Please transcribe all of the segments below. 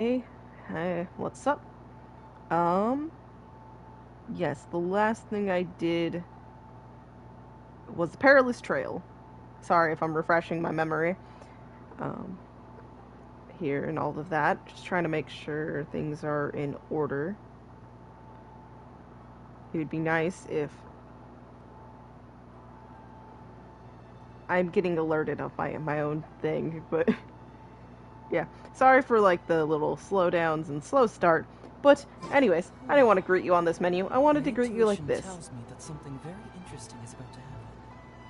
Hey, hey, what's up? Um, yes, the last thing I did was the Perilous Trail. Sorry if I'm refreshing my memory. Um, Here and all of that. Just trying to make sure things are in order. It would be nice if I'm getting alerted of my own thing, but yeah. Sorry for like the little slowdowns and slow start. But anyways, I didn't want to greet you on this menu. I wanted to My greet you like intuition this. tells me that something very interesting is about to happen.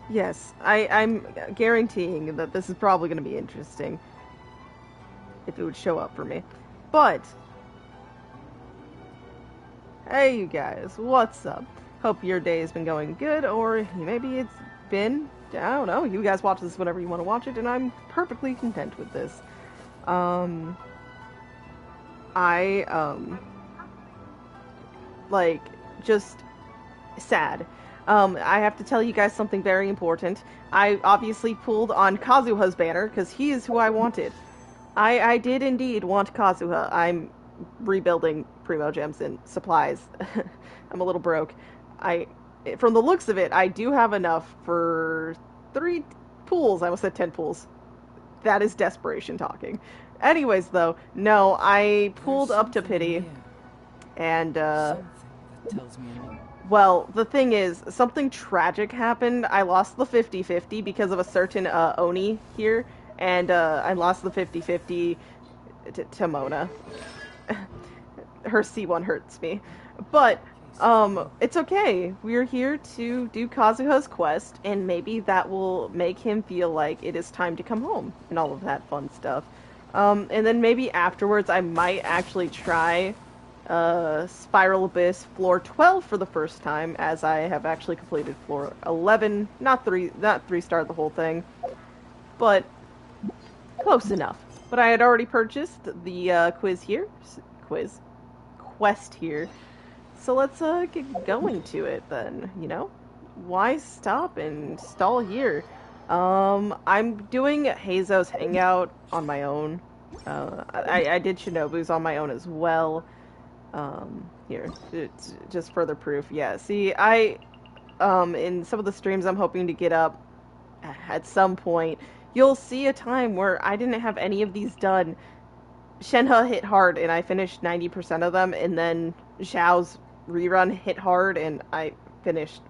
Yes, I'm guaranteeing that this is probably going to be interesting if it would show up for me. But, hey you guys, what's up? Hope your day has been going good, or maybe it's been, I don't know, you guys watch this whenever you want to watch it, and I'm perfectly content with this. Um, I, like, just sad. I have to tell you guys something very important. I obviously pulled on Kazuha's banner, because he is who I wanted. I did indeed want Kazuha. I'm rebuilding Primo Gems and supplies. I'm a little broke. I, from the looks of it, I do have enough for 3 pools. I almost said 10 pools. That is desperation talking. Anyways, though, no, I There's pulled up to something in the pity, air. and Something that tells me I need. well, the thing is, something tragic happened. I lost the 50-50 because of a certain Oni here, and I lost the 50-50 to Mona. Her C1 hurts me. But, Case is closed. it's okay. We're here to do Kazuha's quest, and maybe that will make him feel like it is time to come home, and all of that fun stuff. And then maybe afterwards I might actually try Spiral Abyss floor 12 for the first time, as I have actually completed floor 11. Not 3-star the whole thing, but close enough. But I had already purchased the quiz quest here, so let's get going to it then. You know, why stop and stall here? I'm doing Heizo's Hangout on my own. I did Shinobu's on my own as well. Here, it's just further proof. Yeah, see, in some of the streams I'm hoping to get up at some point, you'll see a time where I didn't have any of these done. Shenhe hit hard and I finished 90% of them, and then Zhao's rerun hit hard and I finished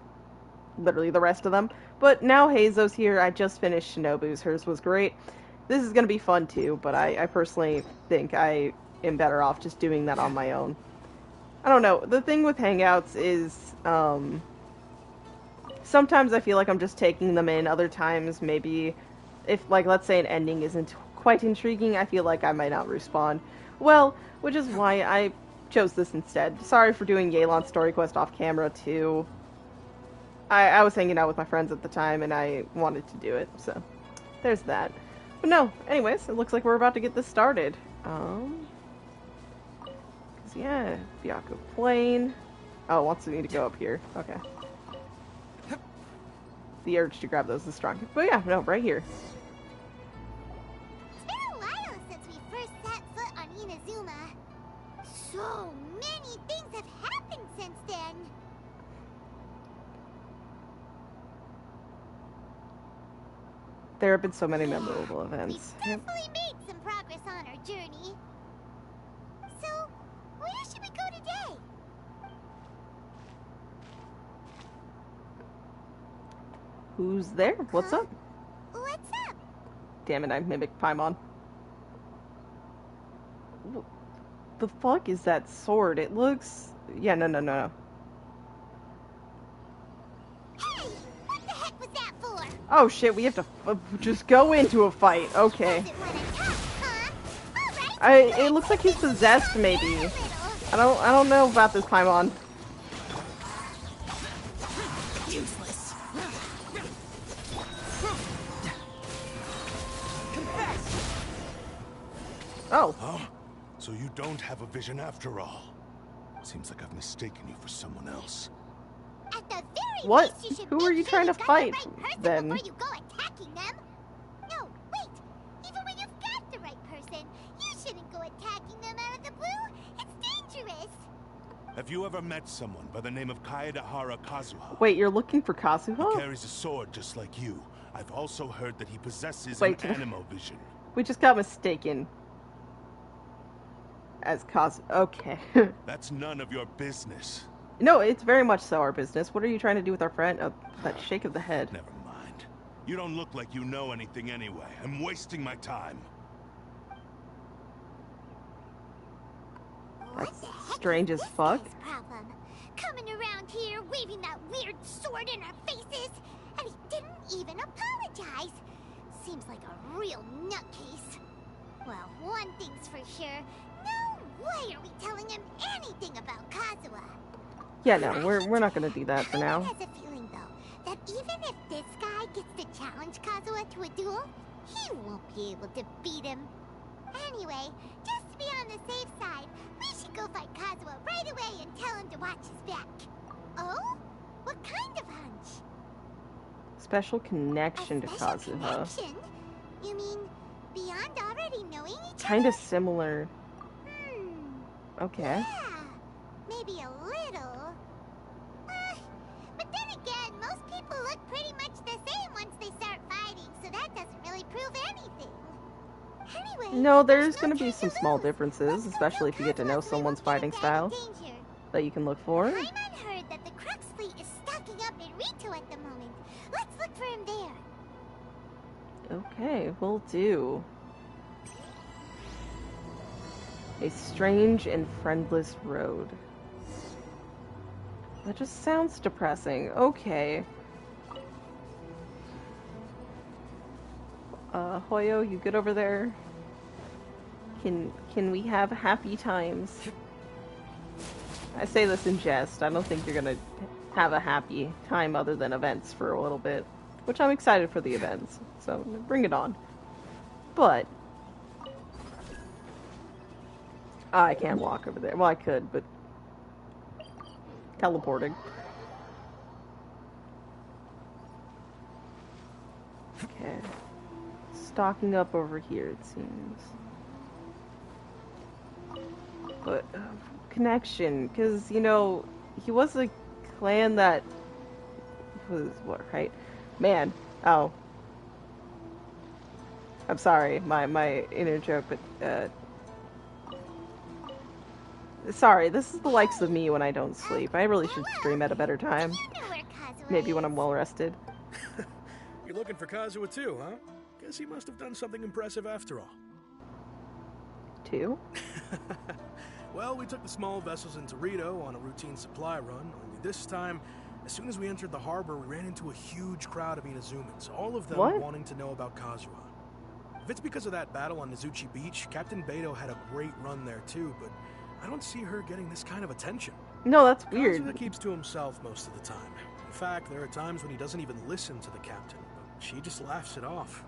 literally the rest of them. But now Heizo's here, I just finished Shinobu's. Hers was great. This is going to be fun too, but I personally think I am better off just doing that on my own. I don't know. The thing with Hangouts is, sometimes I feel like I'm just taking them in. Other times, maybe, if, like, let's say an ending isn't quite intriguing, I feel like I might not respond. Well, which is why I chose this instead. Sorry for doing Yelan's story quest off camera, too. I was hanging out with my friends at the time, and I wanted to do it, so there's that. But no, anyways, it looks like we're about to get this started. Yeah, Byaku Plain. Oh, it wants me to go up here. Okay. The urge to grab those is strong. But yeah, no, right here. It's been a while since we first set foot on Inazuma. So many things have happened since then. There have been so many memorable events. We've definitely made some progress on our journey. So, where should we go today? Who's there? What's up? What's up? Damn it, I mimicked Paimon. What the fuck is that sword? It looks... Yeah, no. Hey, what the heck was that for? Oh shit, we have to just go into a fight. Okay. Doesn't wanna talk, huh? All right. It looks like he's possessed, maybe. Little. I don't know about this Paimon. Useless. Oh. Huh? So you don't have a vision after all. Seems like I've mistaken you for someone else. At the very What? least, you should Who make are you sure trying to you've got fight, the right person then? before you go attacking them. No, wait. Even when you've got the right person, you shouldn't go attacking them Have you ever met someone by the name of Kazuha? Wait, you're looking for He Kazuha? carries a sword just like you. I've also heard that he possesses Wait. an animo vision. We just got mistaken as Kazuha. Okay. That's none of your business. No, it's very much so our business. What are you trying to do with our friend? That shake of the head. Never mind. You don't look like you know anything anyway. I'm wasting my time. That's What the heck strange is as this fuck. guy's problem? Coming around here, waving that weird sword in our faces, and he didn't even apologize. Seems like a real nutcase. Well, one thing's for sure. No way are we telling him anything about Kazuha. Yeah, no, we're not gonna do that for now. Has a feeling though that even if this guy gets to challenge Kazuha to a duel, he won't be able to beat him. Anyway, just to be on the safe side, we should go fight Kazuha right away and tell him to watch his back. Oh? What kind of hunch? Special connection to A special Kazuha. connection? You mean beyond already knowing each Kinda other? similar. Okay. Yeah, maybe a little. But then again, most people look pretty much the same once they start fighting, so that doesn't really prove anything. Anyway, No, there's no gonna be time some to small lose. differences, Let's go especially if you get to Kazuha know so we someone's won't fighting get dragged style into danger. that you can look for. Paimon heard that the Crux fleet is stocking up in Rito at the moment. Let's look for him there. Okay, will do. A strange and friendless road. That just sounds depressing. Okay. Hoyo, you good over there? Can we have happy times? I say this in jest. I don't think you're gonna have a happy time other than events for a little bit. Which I'm excited for the events. So bring it on. But I can't walk over there. Well, I could, but teleporting. Okay. Stocking up over here, it seems. But, connection, because, you know, he was a clan that was, what, right? Man, oh. I'm sorry, my inner joke, but, sorry, this is the likes of me when I don't sleep. I really should stream at a better time. You know where Kazuha Maybe when is. I'm well rested. You're looking for Kazuha too, huh? Guess he must have done something impressive after all. Too? Well, we took the small vessels into Rito on a routine supply run, only this time, as soon as we entered the harbor, we ran into a huge crowd of Inazumans, all of them What? wanting to know about Kazuha. If it's because of that battle on Nizuchi Beach, Captain Beto had a great run there too, but I don't see her getting this kind of attention. No, that's weird. Kazuha keeps to himself most of the time. In fact, there are times when he doesn't even listen to the captain, but she just laughs it off.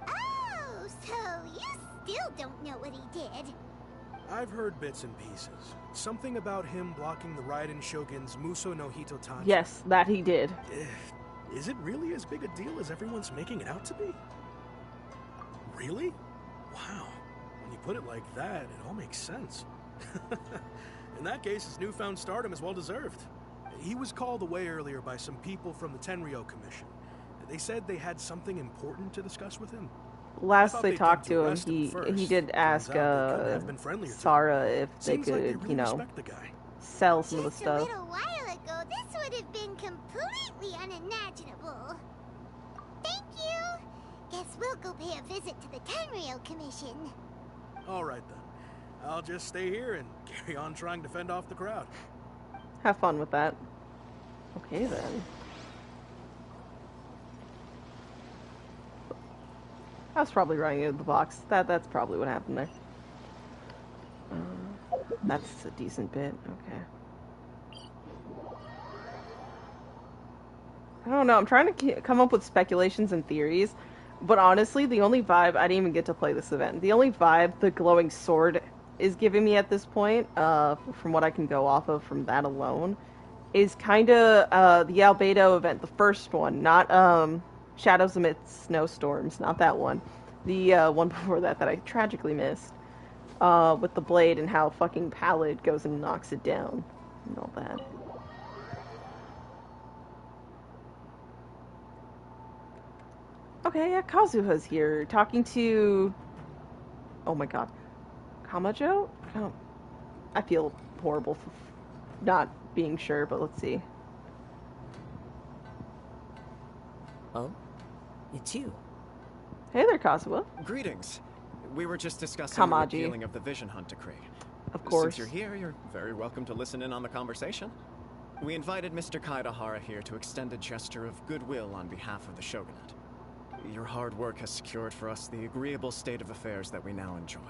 Oh, so you still don't know what he did. I've heard bits and pieces. Something about him blocking the Raiden Shogun's Muso no Hito Tanji. Yes, that he did. Is it really as big a deal as everyone's making it out to be? Really? Wow. When you put it like that, it all makes sense. In that case, his newfound stardom is well deserved. He was called away earlier by some people from the Tenryo Commission. They said they had something important to discuss with him. Last they they'd talked come to to him, arrest him he first. did Turns ask out they couldn't have been friendlier to him. Sarah if they Seems like they could, really you know, respect the guy. sell some of the Just a stuff. little while ago, this would have been completely unimaginable. Thank you. Guess we'll go pay a visit to the Tenryo Commission. All right then. I'll just stay here and carry on trying to fend off the crowd. Have fun with that. Okay then. I was probably running into the box. That's probably what happened there. That's a decent bit. Okay. I don't know. I'm trying to come up with speculations and theories, but honestly, the only vibe I didn't even get to play this event. The only vibe the glowing sword is giving me at this point, from what I can go off of from that alone, is kind of the Albedo event, the first one, not Shadows Amidst Snowstorms, not that one. The one before that I tragically missed. with the blade and how fucking Pallid goes and knocks it down and all that. Okay, yeah, Kazuha's here talking to. Oh my god, Kamajo? I feel horrible for not being sure, but let's see. Oh? It's you. Hey there, Kazuha. Greetings. We were just discussing the Kamaji. repealing of the Vision Hunt Decree. Of course. Since you're here, you're very welcome to listen in on the conversation. We invited Mr. Kaidahara here to extend a gesture of goodwill on behalf of the Shogunate. Your hard work has secured for us the agreeable state of affairs that we now enjoy.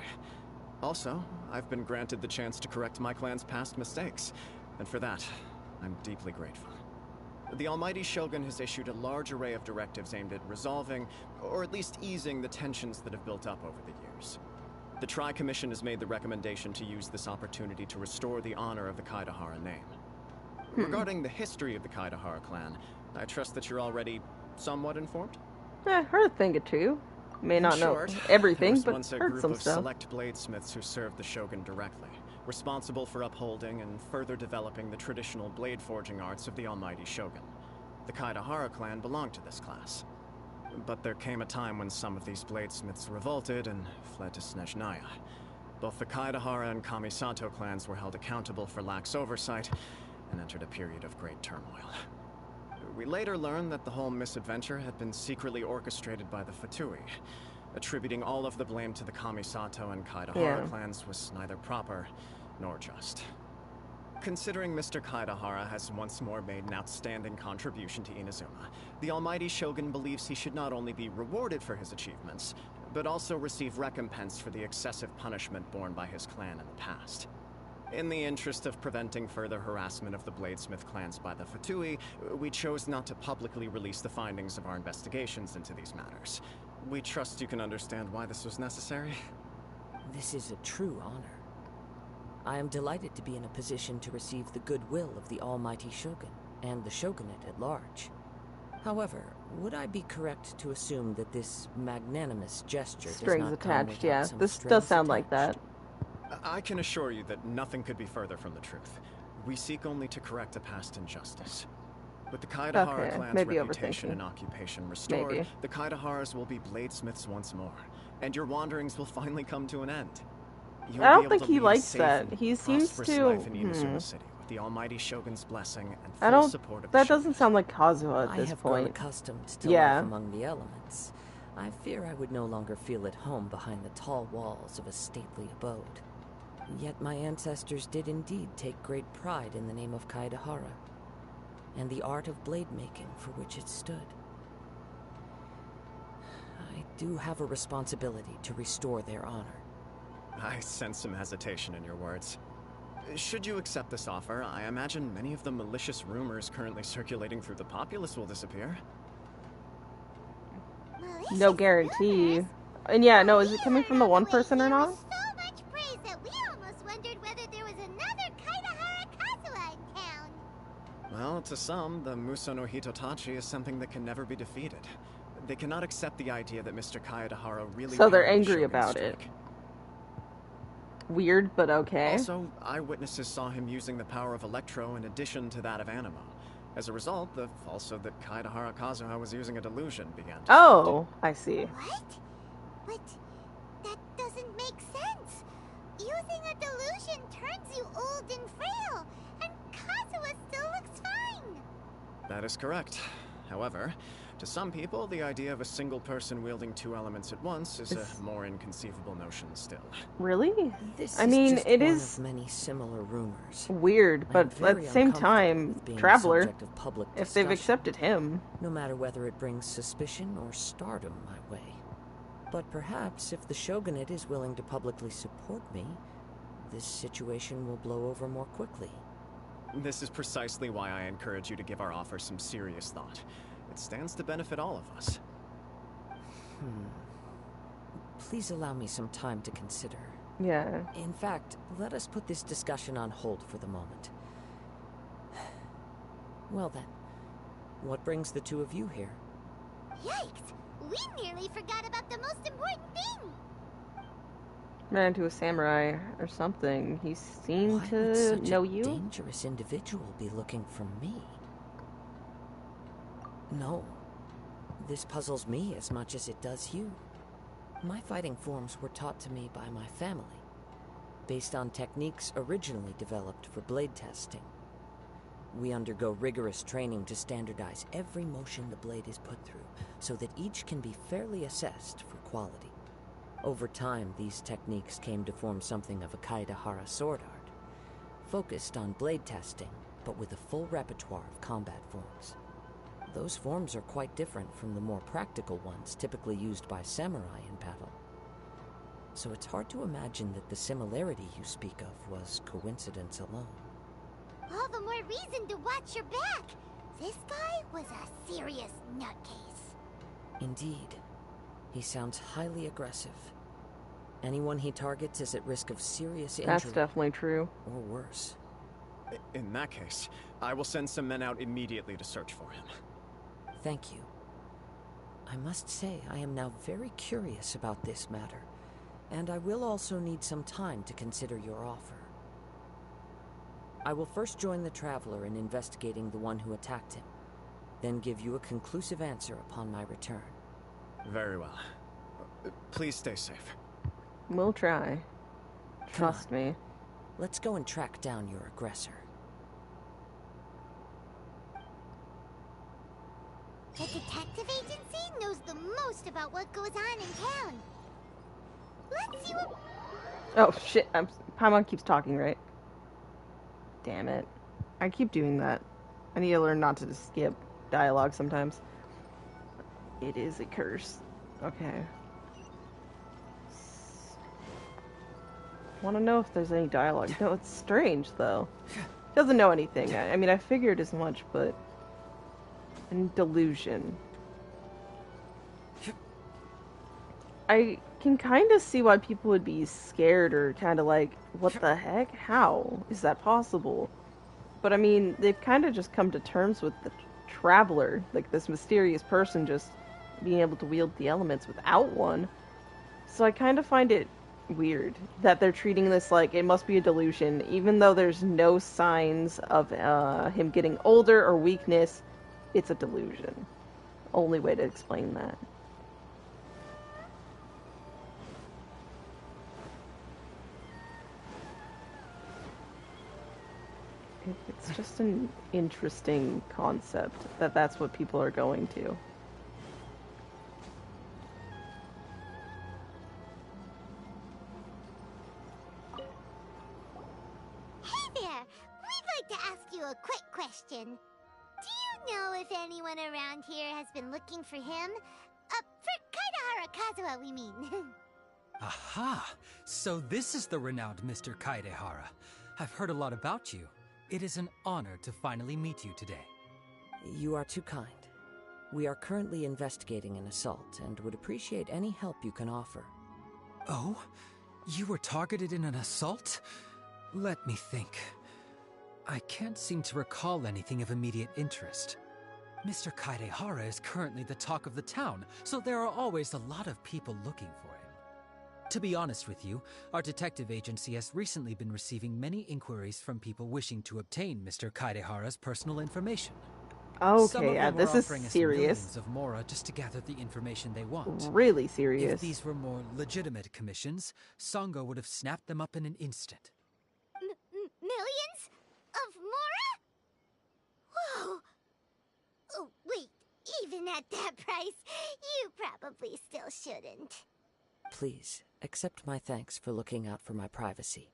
Also, I've been granted the chance to correct my clan's past mistakes, and for that, I'm deeply grateful. The Almighty Shogun has issued a large array of directives aimed at resolving, or at least easing, the tensions that have built up over the years. The Tri-Commission has made the recommendation to use this opportunity to restore the honor of the Kaidahara name. Regarding the history of the Kaidahara clan, I trust that you're already somewhat informed? Heard a thing or two. May In not know short, everything, there was but once a heard group some of stuff. select bladesmiths who served the Shogun directly, responsible for upholding and further developing the traditional blade forging arts of the Almighty Shogun. The Kaidahara clan belonged to this class. But there came a time when some of these bladesmiths revolted and fled to Snezhnaya. Both the Kaidahara and Kamisato clans were held accountable for lax oversight and entered a period of great turmoil. We later learned that the whole misadventure had been secretly orchestrated by the Fatui. Attributing all of the blame to the Kamisato and Kaidahara clans was neither proper nor just. Considering Mr. Kaidahara has once more made an outstanding contribution to Inazuma, the Almighty Shogun believes he should not only be rewarded for his achievements, but also receive recompense for the excessive punishment borne by his clan in the past. In the interest of preventing further harassment of the Bladesmith clans by the Fatui, we chose not to publicly release the findings of our investigations into these matters. We trust you can understand why this was necessary. This is a true honor. I am delighted to be in a position to receive the goodwill of the Almighty Shogun, and the Shogunate at large. However, would I be correct to assume that this magnanimous gesture Strings does not come attached, without yeah. some This strings does sound like attached? that. I can assure you that nothing could be further from the truth. We seek only to correct a past injustice. With the Kaidahara Okay, clan's maybe reputation overthinking. and occupation restored, Maybe. the Kaidaharas will be bladesmiths once more, and your wanderings will finally come to an end. You'll I be don't able think to he lead a likes safe that. and He seems prosperous to- life in Inazuma City, with the Almighty Shogun's blessing and full I don't. support of the That Shogun. doesn't sound like Kazuha at I this have grown point. accustomed to Yeah. life among the elements. I fear I would no longer feel at home behind the tall walls of a stately abode. Yet my ancestors did indeed take great pride in the name of Kaidahara, and the art of blade making for which it stood. I do have a responsibility to restore their honor. I sense some hesitation in your words. Should you accept this offer, I imagine many of the malicious rumors currently circulating through the populace will disappear. No guarantee. And yeah, no, is it coming from the one person or not? So much praise that we almost wondered whether there was another Kaidahara Kazuha in town. Well, to some, the Muso no Hitotachi is something that can never be defeated. They cannot accept the idea that Mr. Kaedahara really So they're powered the angry Shogun's about it. strike. Weird, but okay. Also, eyewitnesses saw him using the power of Electro in addition to that of Animo. As a result, the falsehood that Kaedahara Kazuha was using a delusion began to Oh, I see. What? But that doesn't make sense. Using a delusion turns you old and frail, and Kazuha still looks fine. That is correct. However, to some people, the idea of a single person wielding two elements at once is a more inconceivable notion still. Really? This I is mean, just it one is of many similar rumors. weird, I am but at very the same uncomfortable time, with being the Traveler, subject of public if they've discussion, accepted him. no matter whether it brings suspicion or stardom my way. But perhaps if the Shogunate is willing to publicly support me, this situation will blow over more quickly. This is precisely why I encourage you to give our offer some serious thought. It stands to benefit all of us. Please allow me some time to consider. Yeah. In fact, let us put this discussion on hold for the moment. Well then, what brings the two of you here? Yikes! We nearly forgot about the most important thing. Ran into a samurai or something. He seemed Why would to such know a you. dangerous individual be looking for me? No. This puzzles me as much as it does you. My fighting forms were taught to me by my family, based on techniques originally developed for blade testing. We undergo rigorous training to standardize every motion the blade is put through, so that each can be fairly assessed for quality. Over time, these techniques came to form something of a Kaidahara sword art, focused on blade testing, but with a full repertoire of combat forms. Those forms are quite different from the more practical ones typically used by samurai in battle. So it's hard to imagine that the similarity you speak of was coincidence alone. All the more reason to watch your back. This guy was a serious nutcase. Indeed. He sounds highly aggressive. Anyone he targets is at risk of serious injury. That's definitely true. Or worse. In that case, I will send some men out immediately to search for him. Thank you. I must say I am now very curious about this matter, and I will also need some time to consider your offer. I will first join the Traveler in investigating the one who attacked him, then give you a conclusive answer upon my return. Very well. Please stay safe. We'll try. Trust me. Let's go and track down your aggressor. The detective agency knows the most about what goes on in town. Let's see what... Oh shit, Paimon keeps talking, right? Damn it. I keep doing that. I need to learn not to just skip dialogue sometimes. It is a curse. Okay. Want to know if there's any dialogue. No, it's strange, though. Doesn't know anything. I mean, I figured as much, but... And delusion. I can kind of see why people would be scared or kind of like, what the heck? How is that possible? But I mean, they've kind of just come to terms with the Traveler, like this mysterious person just being able to wield the elements without one. So I kind of find it weird that they're treating this like it must be a delusion, even though there's no signs of him getting older or weakness. It's a delusion. Only way to explain that. It's just an interesting concept that that's what people are going to. Hey there! We'd like to ask you a quick question. Do you know if anyone around here has been looking for him? For Kaidahara Kazuha, we mean. Aha! So this is the renowned Mr. Kaidehara. I've heard a lot about you. It is an honor to finally meet you today. You are too kind. We are currently investigating an assault and would appreciate any help you can offer. Oh? You were targeted in an assault? Let me think. I can't seem to recall anything of immediate interest. Mr. Kaidehara is currently the talk of the town, so there are always a lot of people looking for him. To be honest with you, our detective agency has recently been receiving many inquiries from people wishing to obtain Mr. Kaidehara's personal information. Some Okay, of yeah, them this are is offering us serious. millions of mora just to gather the information they want. Really serious. If these were more legitimate commissions, Sango would have snapped them up in an instant. Millions? Of Mora? Whoa! Oh, wait, even at that price, you probably still shouldn't. Please, accept my thanks for looking out for my privacy.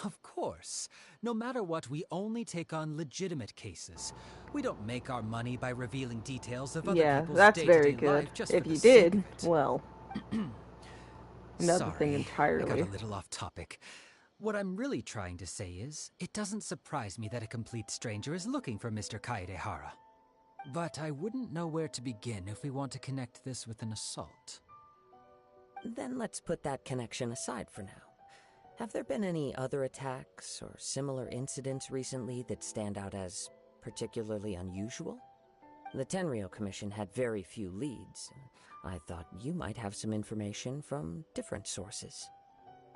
Of course. No matter what, we only take on legitimate cases. We don't make our money by revealing details of other Yeah, people's that's very day-to-day good. life just If for you the sake did, of it. well, another Sorry, thing I entirely. got a little off topic. What I'm really trying to say is, it doesn't surprise me that a complete stranger is looking for Mr. Kaedehara. But I wouldn't know where to begin if we want to connect this with an assault. Then let's put that connection aside for now. Have there been any other attacks or similar incidents recently that stand out as particularly unusual? The Tenryou Commission had very few leads. I thought you might have some information from different sources.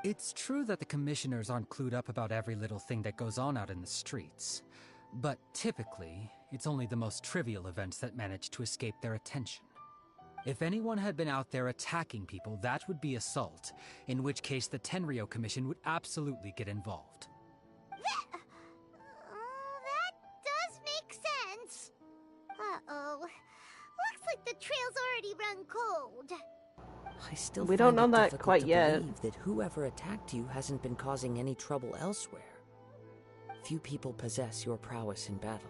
It's true that the commissioners aren't clued up about every little thing that goes on out in the streets. But typically, it's only the most trivial events that manage to escape their attention. If anyone had been out there attacking people, that would be assault, in which case the Tenryou Commission would absolutely get involved. That does make sense. Uh-oh. Looks like the trail's already run cold. I still We find don't know it that difficult quite to yet. believe that whoever attacked you hasn't been causing any trouble elsewhere. Few people possess your prowess in battle.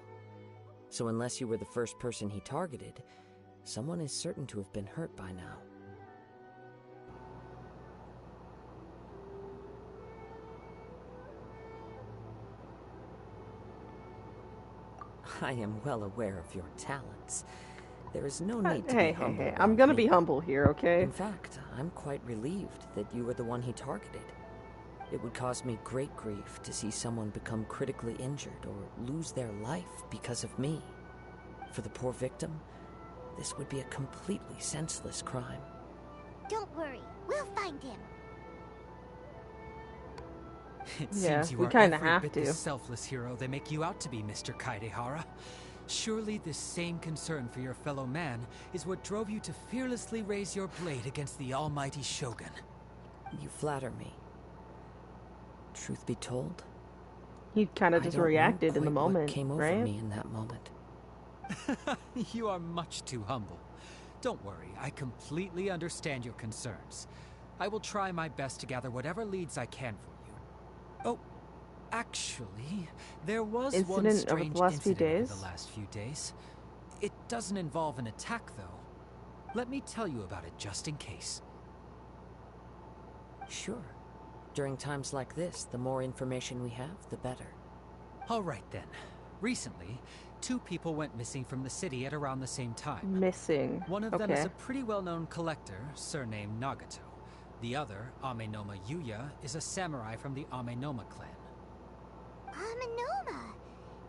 So unless you were the first person he targeted, someone is certain to have been hurt by now. I am well aware of your talents. There is no need to be humble. I'm around gonna me. be humble here, okay? In fact, I'm quite relieved that you were the one he targeted. It would cause me great grief to see someone become critically injured or lose their life because of me. For the poor victim, this would be a completely senseless crime. Don't worry, we'll find him. It Yeah, seems you we are kinda every have bit to. the selfless hero they make you out to be, Mr. Kaidehara. Surely this same concern for your fellow man is what drove you to fearlessly raise your blade against the almighty Shogun. You flatter me. Truth be told, He kind of I just don't know reacted in the quite what moment, came over right? me in that moment. You are much too humble. Don't worry, I completely understand your concerns. I will try my best to gather whatever leads I can for you. Oh, actually, there was one Incident over the strange last few incident over days? the last few days. It doesn't involve an attack, though. Let me tell you about it just in case. Sure. During times like this, the more information we have, the better. All right then. Recently, 2 people went missing from the city at around the same time. Missing. One of them is Okay. a pretty well-known collector, surnamed Nagato. The other, Amenoma Yuya, is a samurai from the Amenoma clan. Amenoma.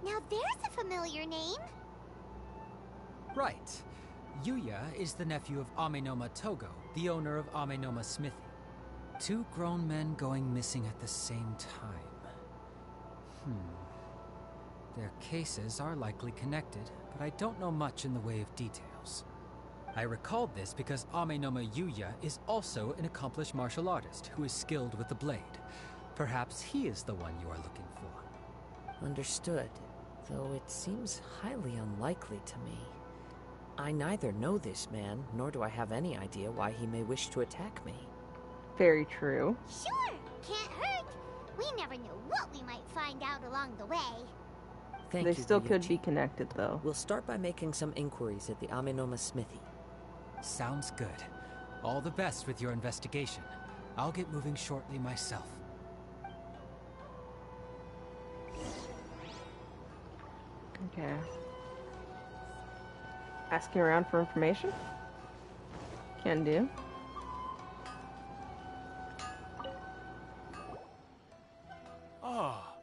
Now there's a familiar name. Right. Yuya is the nephew of Amenoma Togo, the owner of Amenoma Smithy. 2 grown men going missing at the same time. Their cases are likely connected, but I don't know much in the way of details. I recalled this because Amenoma Yuya is also an accomplished martial artist who is skilled with the blade. Perhaps he is the one you are looking for. Understood, though it seems highly unlikely to me. I neither know this man, nor do I have any idea why he may wish to attack me. Very true. Sure, can't hurt. We never know what we might find out along the way. Thank They you, still could Ryuji. be connected, though. We'll start by making some inquiries at the Amenoma Smithy. Sounds good. All the best with your investigation. I'll get moving shortly myself. Okay. Asking around for information? Can do. Ah,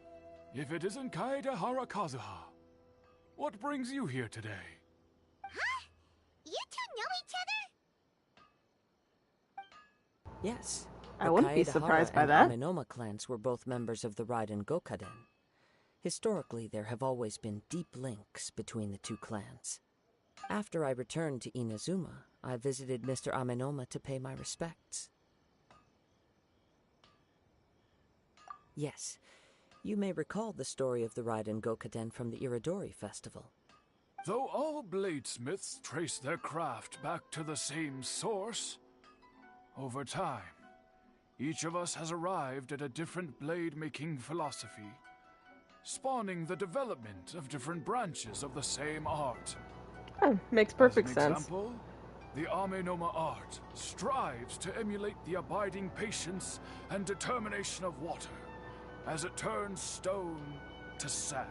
if it isn't Kaedehara Kazuha. What brings you here today? Huh? You two know each other? Yes. I the wouldn't be Kaedehara surprised by and that. Amenoma clans were both members of the Raiden Gokaden. Historically, there have always been deep links between the 2 clans. After I returned to Inazuma, I visited Mr. Amenoma to pay my respects. Yes, you may recall the story of the Raiden Gokaden from the Iridori Festival. Though all bladesmiths trace their craft back to the same source, over time, each of us has arrived at a different blade-making philosophy, spawning the development of different branches of the same art. Oh, makes perfect As an sense. example, the Amenoma art strives to emulate the abiding patience and determination of water as it turns stone to sand.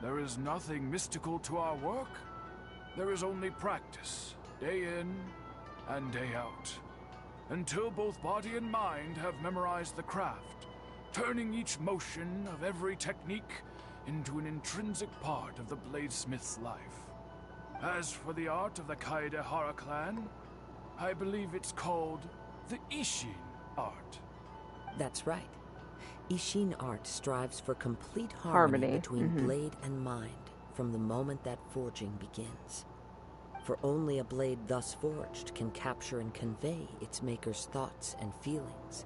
There is nothing mystical to our work. There is only practice, day in and day out, until both body and mind have memorized the craft, turning each motion of every technique into an intrinsic part of the bladesmith's life. As for the art of the Kaedehara clan, I believe it's called the Ishin art. That's right. Ishin art strives for complete harmony between blade and mind from the moment that forging begins. For only a blade thus forged can capture and convey its maker's thoughts and feelings,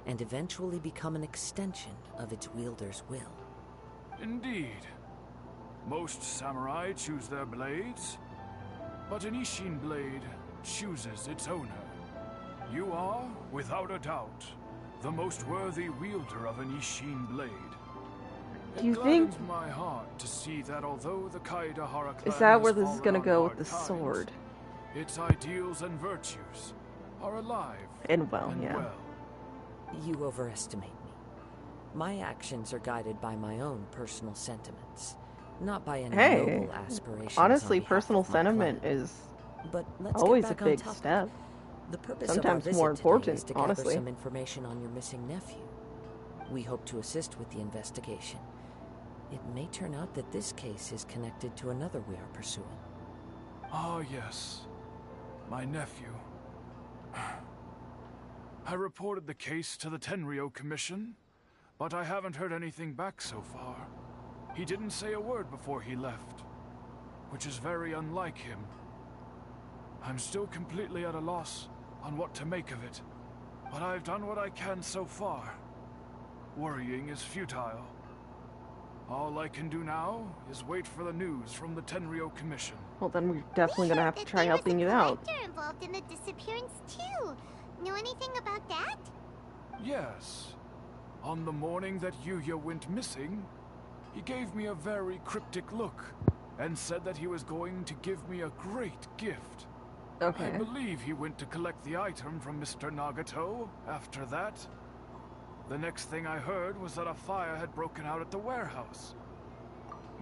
and eventually become an extension of its wielder's will. Indeed. Most samurai choose their blades, but an Ishin blade chooses its owner. You are, without a doubt, the most worthy wielder of an Ishin blade. Do you think... It gladdens my heart to see that although the Kaedehara clan Is that where has this is fallen gonna on go hard with the times, sword? its ideals and virtues are alive And well, yeah. well. You overestimate me. My actions are guided by my own personal sentiments, not by any noble aspirations. Honestly, on behalf personal of my sentiment clan. is But let's always get a back big on topic. step. The purpose Sometimes of our more visit today important, is to honestly. gather some information on your missing nephew. We hope to assist with the investigation. It may turn out that this case is connected to another we are pursuing. Ah, yes. My nephew. I reported the case to the Tenryo Commission, but I haven't heard anything back so far. He didn't say a word before he left, which is very unlike him. I'm still completely at a loss on what to make of it, but I've done what I can so far. Worrying is futile. All I can do now is wait for the news from the Tenryo Commission. Well, then we're definitely gonna have to try helping you out. There was a collector involved in the disappearance too. Know anything about that? Yes. On the morning that Yuya went missing, he gave me a very cryptic look and said that he was going to give me a great gift. Okay. I believe he went to collect the item from Mr. Nagato after that. The next thing I heard was that a fire had broken out at the warehouse.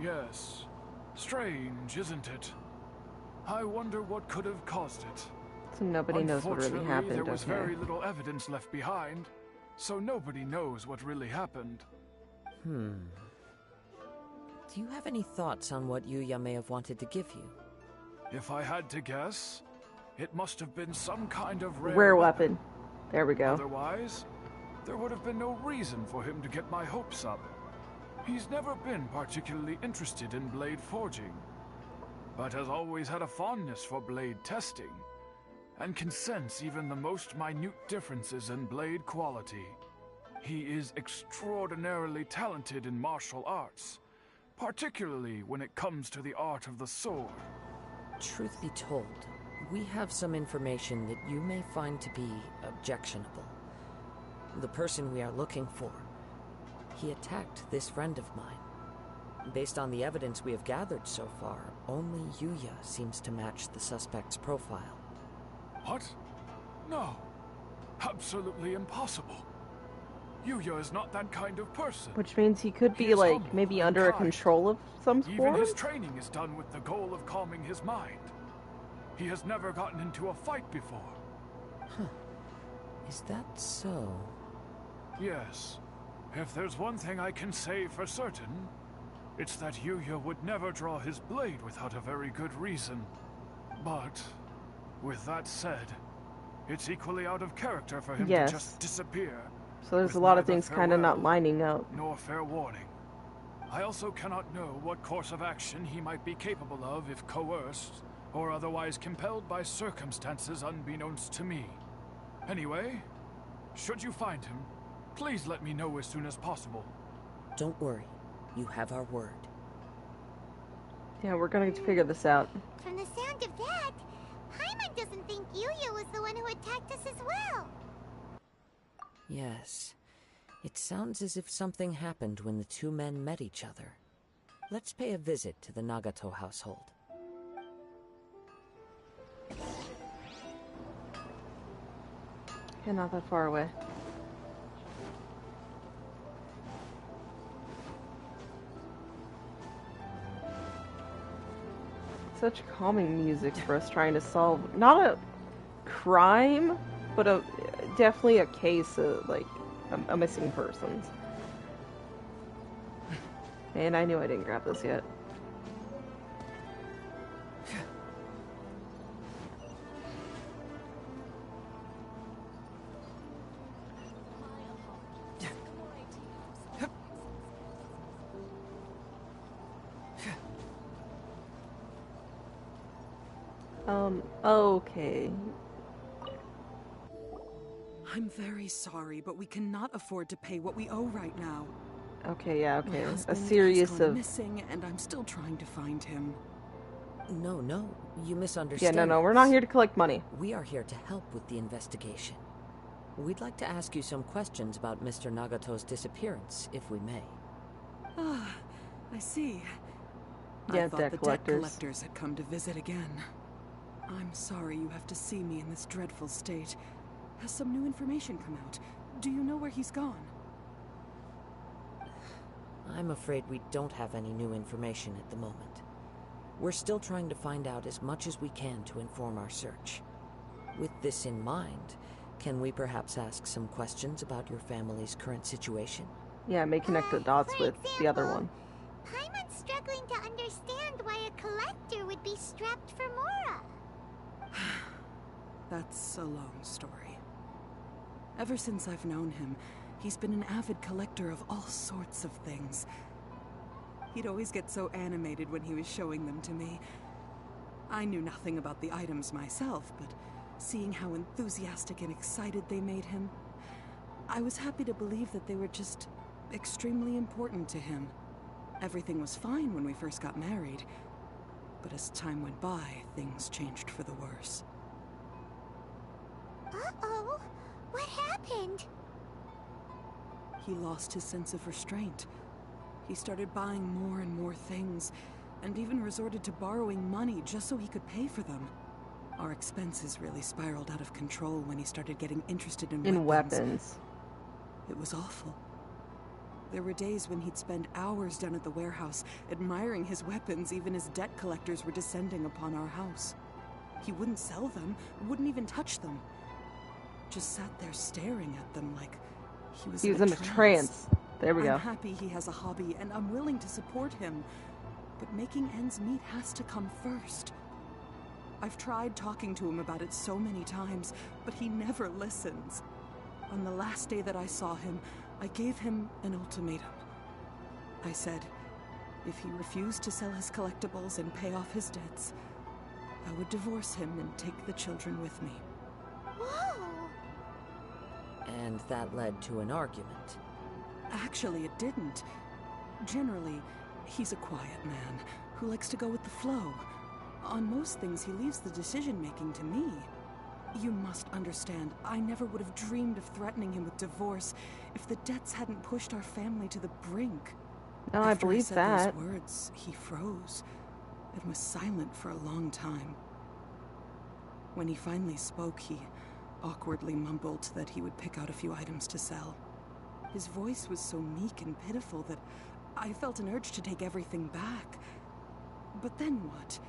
Yes. Strange, isn't it? I wonder what could have caused it. So nobody knows what really happened, there was okay. very little evidence left behind, so nobody knows what really happened. Do you have any thoughts on what Yuya may have wanted to give you? If I had to guess, it must have been some kind of Rare weapon. There we go. Otherwise, there would have been no reason for him to get my hopes up. He's never been particularly interested in blade forging, but has always had a fondness for blade testing, and can sense even the most minute differences in blade quality. He is extraordinarily talented in martial arts, particularly when it comes to the art of the sword. Truth be told, we have some information that you may find to be objectionable. The person we are looking for, he attacked this friend of mine. Based on the evidence we have gathered so far, only Yuya seems to match the suspect's profile. What? No. Absolutely impossible. Yuya is not that kind of person. Which means he could He be, is like, humble maybe and under a kind. control of some Even form? his training is done with the goal of calming his mind. He has never gotten into a fight before. Is that so? Yes. If there's one thing I can say for certain, it's that Yuya would never draw his blade without a very good reason. But, with that said, it's equally out of character for him Yes. to just disappear. So there's with a lot of neither things kind of not farewell lining up. nor fair warning. I also cannot know what course of action he might be capable of if coerced, or otherwise compelled by circumstances unbeknownst to me. Anyway, should you find him, please let me know as soon as possible. Don't worry, you have our word. Yeah, we're gonna figure this out. From the sound of that, Paimon doesn't think Yuya was the one who attacked us as well. Yes. It sounds as if something happened when the two men met each other. Let's pay a visit to the Nagato household. Yeah, not that far away. Such calming music for us trying to solve, not a crime, but definitely a case of, like, a missing persons. And I knew I didn't grab this yet. Okay. I'm very sorry, but we cannot afford to pay what we owe right now. Okay, yeah, My okay. A husband series has gone of... missing, and I'm still trying to find him. No, you Yeah, misunderstand. no, we're not here to collect money. We are here to help with the investigation. We'd like to ask you some questions about Mr. Nagato's disappearance, if we may. Ah, I see. Yeah, I thought debt the collectors. debt collectors had come to visit again. I'm sorry you have to see me in this dreadful state. Has some new information come out? Do you know where he's gone? I'm afraid we don't have any new information at the moment. We're still trying to find out as much as we can to inform our search. With this in mind, can we perhaps ask some questions about your family's current situation? Yeah, may connect the dots For with the other example, one. Paimon's struggling to understand why a collector would be strapped for Mora. That's a long story. Ever since I've known him, he's been an avid collector of all sorts of things. He'd always get so animated when he was showing them to me. I knew nothing about the items myself, but seeing how enthusiastic and excited they made him, I was happy to believe that they were just extremely important to him. Everything was fine when we first got married, but as time went by, things changed for the worse. Uh-oh. What happened? He lost his sense of restraint. He started buying more and more things, and even resorted to borrowing money just so he could pay for them. Our expenses really spiraled out of control when he started getting interested in weapons. It was awful. There were days when he'd spend hours down at the warehouse, admiring his weapons even as debt collectors were descending upon our house. He wouldn't sell them, wouldn't even touch them. Just sat there staring at them like he was in a trance. There we go. I'm happy he has a hobby, and I'm willing to support him. But making ends meet has to come first. I've tried talking to him about it so many times, but he never listens. On the last day that I saw him, I gave him an ultimatum. I said, if he refused to sell his collectibles and pay off his debts, I would divorce him and take the children with me. Whoa! And that led to an argument. Actually, it didn't. Generally, he's a quiet man who likes to go with the flow. On most things, he leaves the decision-making to me. You must understand, I never would have dreamed of threatening him with divorce if the debts hadn't pushed our family to the brink. No, I After believe said that. those words, he froze and was silent for a long time. When he finally spoke, he awkwardly mumbled that he would pick out a few items to sell. His voice was so meek and pitiful that I felt an urge to take everything back. But then what?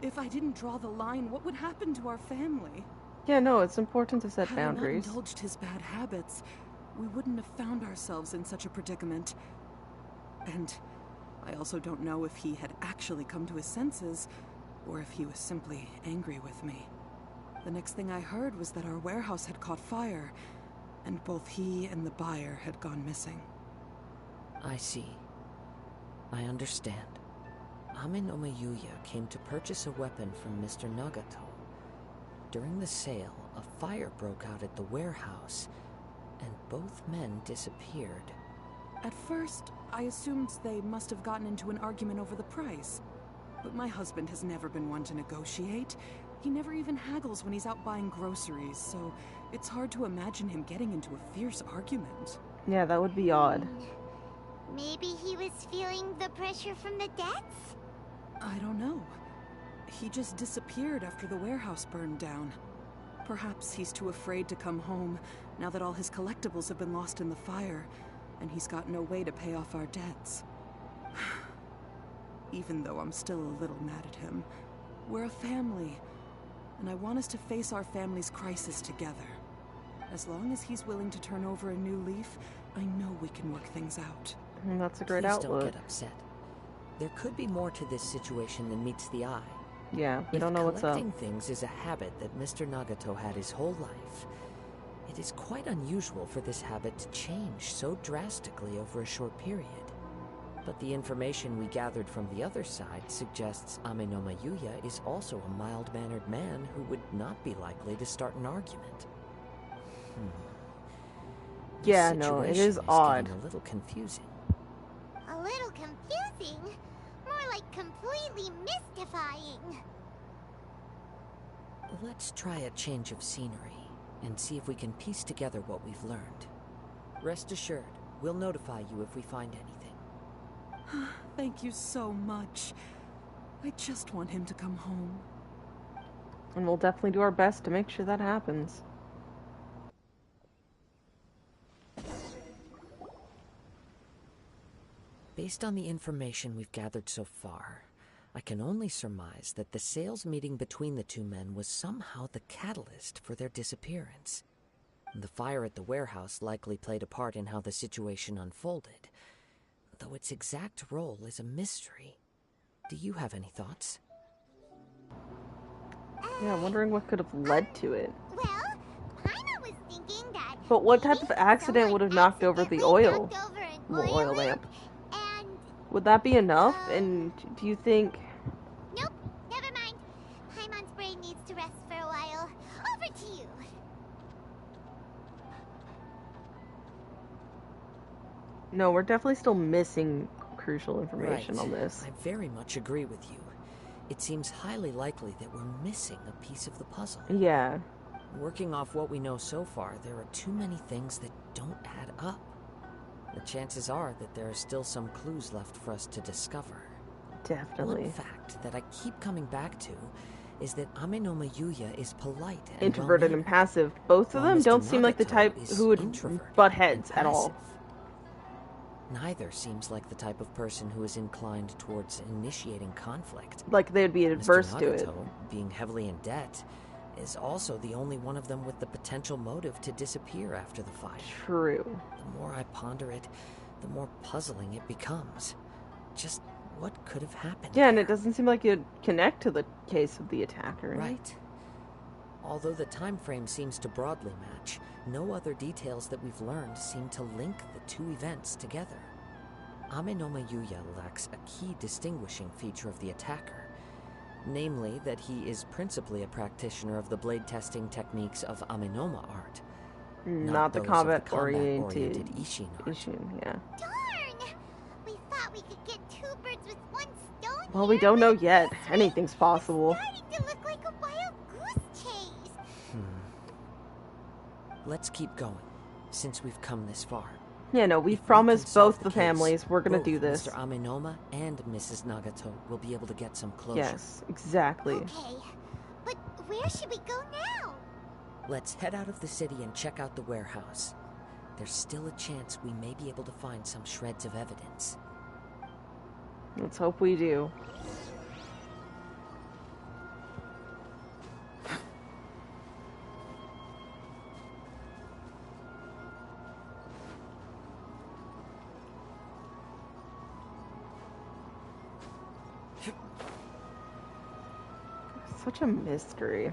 If I didn't draw the line, what would happen to our family? Yeah, no, it's important to set Had boundaries. I not indulged his bad habits, we wouldn't have found ourselves in such a predicament. And I also don't know if he had actually come to his senses, or if he was simply angry with me. The next thing I heard was that our warehouse had caught fire, and both he and the buyer had gone missing. I see. I understand. Ame no Mayuya came to purchase a weapon from Mr. Nagato. During the sale, a fire broke out at the warehouse, and both men disappeared. At first, I assumed they must have gotten into an argument over the price. But my husband has never been one to negotiate. He never even haggles when he's out buying groceries, so it's hard to imagine him getting into a fierce argument. Yeah, that would be odd. Maybe he was feeling the pressure from the debts? I don't know. He just disappeared after the warehouse burned down. Perhaps he's too afraid to come home now that all his collectibles have been lost in the fire, and he's got no way to pay off our debts. Even though I'm still a little mad at him, we're a family, and I want us to face our family's crisis together. As long as he's willing to turn over a new leaf, I know we can work things out. And that's a great Please outlook. don't get upset. There could be more to this situation than meets the eye. Yeah, we don't know what's up. Collecting things is a habit that Mr. Nagato had his whole life, it is quite unusual for this habit to change so drastically over a short period. But the information we gathered from the other side suggests Amenoma Yuya is also a mild-mannered man who would not be likely to start an argument. Yeah, The no, it situation is odd. getting a little confusing. A little confusing? More like completely mystifying. Let's try a change of scenery and see if we can piece together what we've learned. Rest assured, we'll notify you if we find anything. Thank you so much. I just want him to come home. And we'll definitely do our best to make sure that happens. Based on the information we've gathered so far, I can only surmise that the sales meeting between the two men was somehow the catalyst for their disappearance. The fire at the warehouse likely played a part in how the situation unfolded, though its exact role is a mystery. Do you have any thoughts? Yeah, wondering what could have led to it. Well, Paimon was thinking that. But what type of maybe accident someone would have knocked over the accidentally oil? knocked over an Well, oil lamp. And Would that be enough? And do you think... nope, never mind. Paimon's brain needs to rest for a while. Over to you. No, we're definitely still missing crucial information Right. on this. I very much agree with you. It seems highly likely that we're missing a piece of the puzzle. Yeah. Working off what we know so far, there are too many things that don't add up. The chances are that there are still some clues left for us to discover. Definitely. One fact that I keep coming back to is that Amenoma Yuya is polite and Introverted and well-mannered, passive. Both of while them Mr. don't seem like the Nagato type is who would introverted butt and heads at all. passive. Neither seems like the type of person who is inclined towards initiating conflict. Like they'd be adverse Mr. to it. Nagato, being heavily in debt, is also the only one of them with the potential motive to disappear after the fire. True. The more I ponder it, the more puzzling it becomes. Just what could have happened? Yeah, and there? it doesn't seem like it'd connect to the case of the attacker. Right. Although the time frame seems to broadly match, no other details that we've learned seem to link the two events together. Amenoma Yuya lacks a key distinguishing feature of the attacker, namely that he is principally a practitioner of the blade testing techniques of Amenoma art, Not the those of the combat-oriented Ishin art. Ishin, yeah. Darn! We thought we could get two birds with one stone. Well, we here, don't know but yet. this Anything's one possible. is starting to look like a wild goose chase. Let's keep going, since we've come this far. Yeah, no, If we've we promised can solve both the case, families we're gonna both do this. Mr. Amenoma and Mrs. Nagato will be able to get some closure. Yes, exactly. Okay, but where should we go now? Let's head out of the city and check out the warehouse. There's still a chance we may be able to find some shreds of evidence. Let's hope we do. Such a mystery.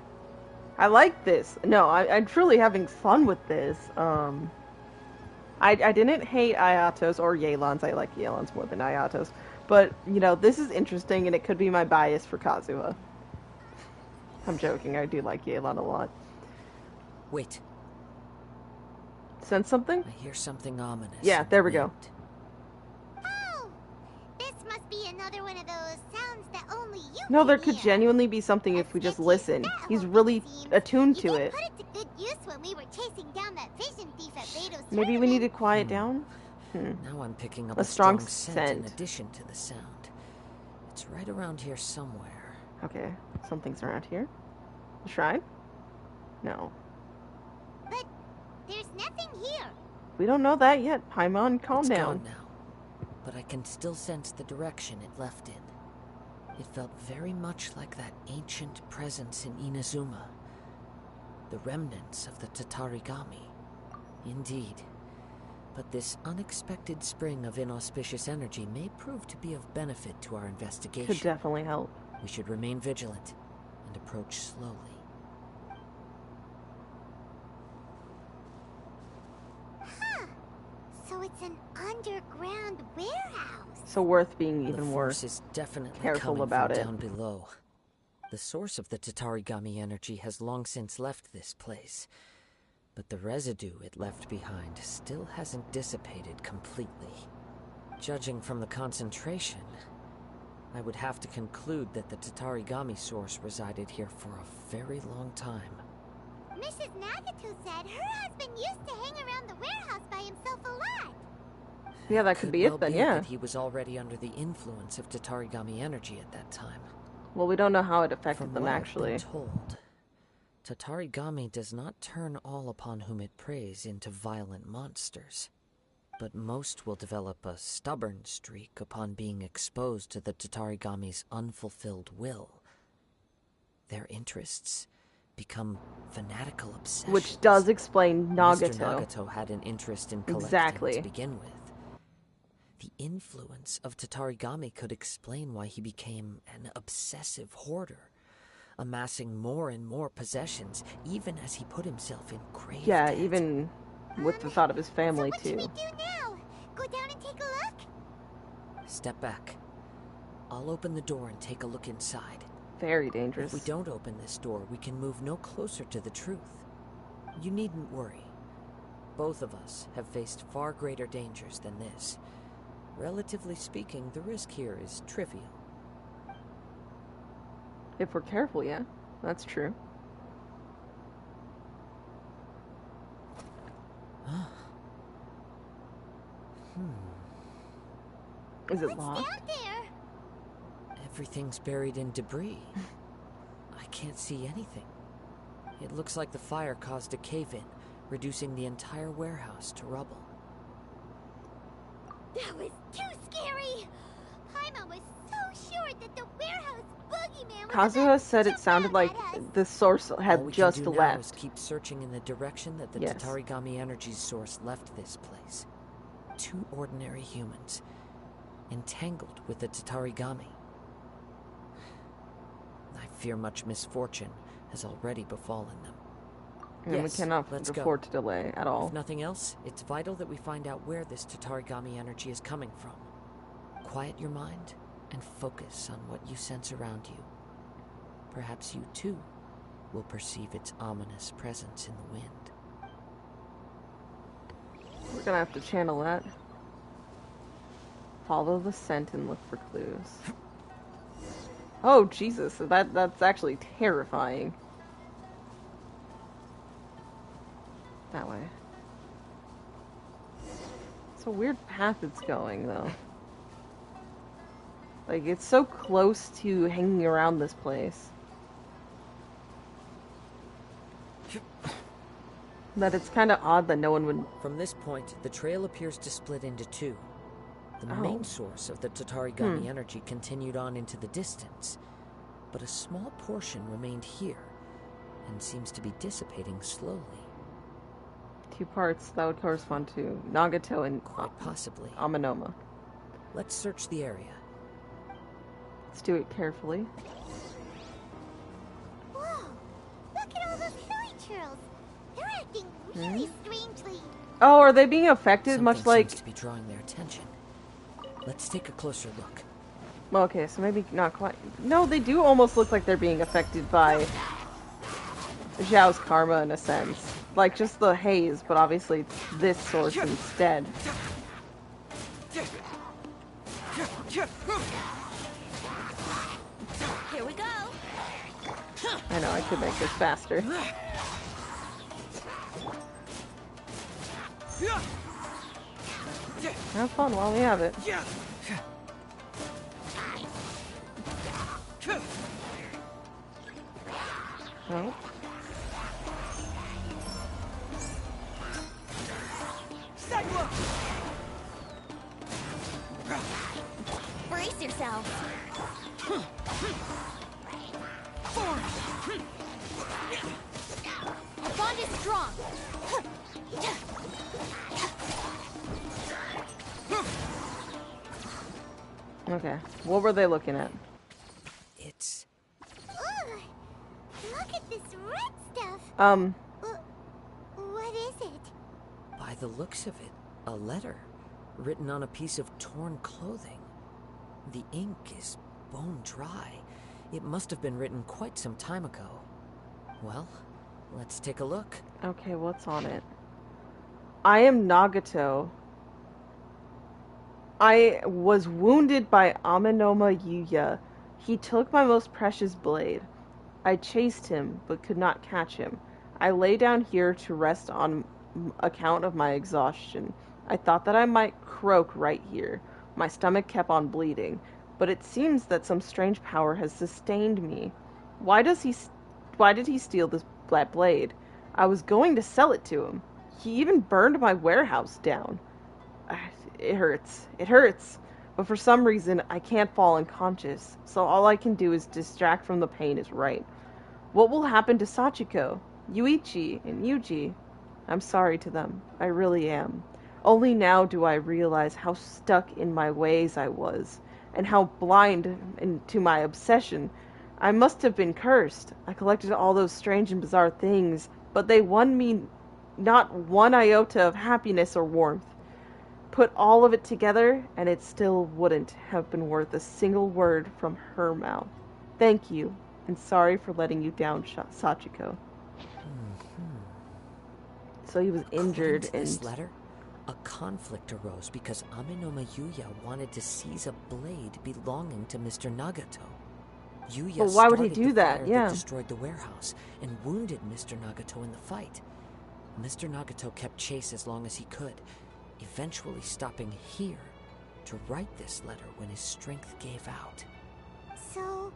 I like this. No, I'm truly having fun with this. I didn't hate Ayatos or Yelan's. I like Yelan's more than Ayatos. But, you know, this is interesting, and it could be my bias for Kazuha. I'm joking. I do like Yelan a lot. Wait, Sense something? I hear something ominous. Yeah, in there the we go. wind. Oh, this must be another one of those sounds that only you No, can there could hear. genuinely be something if we just listen. He's really attuned to You it. did put it to good use when we were chasing down that vision thief at Beto's Maybe we need to tournament. quiet down? Now I'm picking up A a strong scent in scent. addition to the sound. It's right around here somewhere. Okay, something's around here. The shrine? No. But there's nothing here. We don't know that yet. Paimon, calm It's down. gone now, but I can still sense the direction it left in. It felt very much like that ancient presence in Inazuma. The remnants of the Tatarigami. Indeed. But this unexpected spring of inauspicious energy may prove to be of benefit to our investigation. Could definitely help. We should remain vigilant and approach slowly. Huh. So it's an underground warehouse. So worth being The even more force is definitely careful coming about from it. down below. The source of the Tatarigami energy has long since left this place, but the residue it left behind still hasn't dissipated completely. Judging from the concentration, I would have to conclude that the Tatarigami source resided here for a very long time. Mrs. Nagato said her husband used to hang around the warehouse by himself a lot. Yeah, that could be it then, yeah. That he was already under the influence of Tatarigami energy at that time. Well, we don't know how it affected From them, what actually. I've been told, Tatarigami does not turn all upon whom it preys into violent monsters, but most will develop a stubborn streak upon being exposed to the Tatarigami's unfulfilled will. Their interests become fanatical obsessions. Which does explain Nagato. Mr. Nagato had an interest in collecting Exactly. to begin with. The influence of Tatarigami could explain why he became an obsessive hoarder, amassing more and more possessions, even as he put himself in grave debt. Even with the thought of his family, so too. What should we do now? Go down and take a look? Step back. I'll open the door and take a look inside. Very dangerous. If we don't open this door, we can move no closer to the truth. You needn't worry. Both of us have faced far greater dangers than this. Relatively speaking, the risk here is trivial. If we're careful, yeah. That's true. Is it locked? What's down there? Everything's buried in debris. I can't see anything. It looks like the fire caused a cave-in, reducing the entire warehouse to rubble. That was too scary! Paimon was so sure that the warehouse boogeyman was Kazuha about said to it sounded jump like at us. the source All had we just can do now is left. keep searching in the direction that the Yes. Tatarigami energy's source left this place. Two ordinary humans, entangled with the Tatarigami. I fear much misfortune has already befallen them. And Yes, we cannot let's go. afford to delay at all. If nothing else, it's vital that we find out where this Tatarigami energy is coming from. Quiet your mind and focus on what you sense around you. Perhaps you too will perceive its ominous presence in the wind. We're gonna have to channel that. Follow the scent and look for clues. Oh, Jesus. That's actually terrifying. That way. It's a weird path it's going, though. Like, it's so close to hanging around this place that it's kind of odd that no one would... From this point, the trail appears to split into two. The Oh. main source of the Tatarigami energy continued on into the distance, but a small portion remained here and seems to be dissipating slowly. Two parts that would correspond to Nagato and Quite possibly. Amanoma. Let's search the area. Let's do it carefully. Whoa! Look at all those hilly churls. They're acting really strangely. Oh, are they being affected Something much like... seems to be drawing their attention. Let's take a closer look. Okay, so maybe not quite... No, they do almost look like they're being affected by Zhao's karma in a sense. Like, just the haze, but obviously it's this source instead. Here we go. I know, I could make this faster. Have fun while we have it. Oh. Brace yourselves. Our bond is strong. Okay. What were they looking at? It's... Ugh. Look at this red stuff. Um, What is it? by the looks of it, a letter. written on a piece of torn clothing. The ink is bone dry. It must have been written quite some time ago. Well, let's take a look. Okay, what's on it? I am Nagato. I was wounded by Amenoma Yuya. He took my most precious blade. I chased him, but could not catch him. I lay down here to rest on account of my exhaustion. I thought that I might croak right here. My stomach kept on bleeding, but it seems that some strange power has sustained me. Why did he steal this black blade? I was going to sell it to him. He even burned my warehouse down. It hurts. It hurts. But for some reason, I can't fall unconscious, so all I can do is distract from the pain is right. What will happen to Sachiko, Yuichi, and Yuji? I'm sorry to them. I really am. Only now do I realize how stuck in my ways I was, and how blind to my obsession. I must have been cursed. I collected all those strange and bizarre things, but they won me not one iota of happiness or warmth. Put all of it together, and it still wouldn't have been worth a single word from her mouth. Thank you, and sorry for letting you down, Sachiko. So he was injured, According to and this letter, a conflict arose because Amenoma Yuya wanted to seize a blade belonging to Mr. Nagato. Yuya but why would he started do the that? fire Yeah. that destroyed the warehouse and wounded Mr. Nagato in the fight. Mr. Nagato kept chase as long as he could, eventually stopping here to write this letter when his strength gave out. So,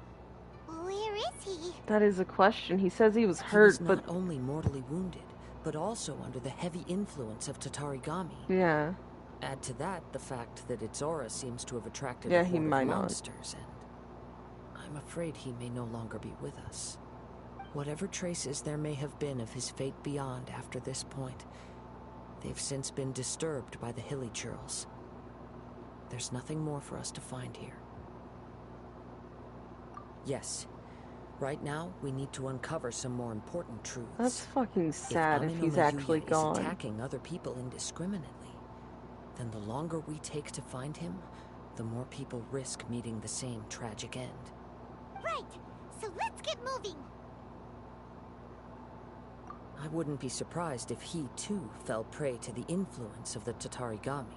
where is he? That is a question. He says he was He hurt, was but not only mortally wounded, but also under the heavy influence of Tatarigami. yeah. Add to that the fact that its aura seems to have attracted Yeah, a he horde of might not. monsters, and I'm afraid he may no longer be with us. Whatever traces there may have been of his fate beyond after this point, they've since been disturbed by the hilly churls. There's nothing more for us to find here. Yes, right now we need to uncover some more important truths. That's fucking sad if he's Amenoma actually Yuya gone. is attacking other people indiscriminately, then the longer we take to find him, the more people risk meeting the same tragic end. Right, so let's get moving. I wouldn't be surprised if he, too, fell prey to the influence of the Tatarigami.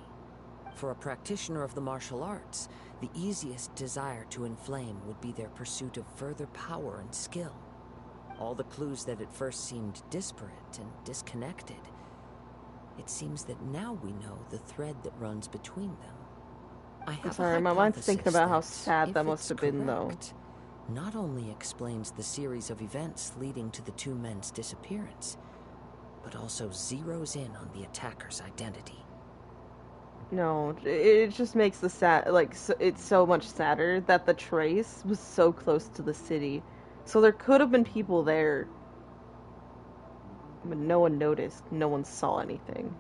For a practitioner of the martial arts, the easiest desire to inflame would be their pursuit of further power and skill. All the clues that at first seemed disparate and disconnected, it seems that now we know the thread that runs between them. I have sorry, a my mind's thinking about how hypothesis sad if that must it's have been, though. correct, not only explains the series of events leading to the two men's disappearance, but also zeroes in on the attacker's identity. No, it just makes the it's so much sadder that the trace was so close to the city. So there could have been people there, but no one noticed, no one saw anything.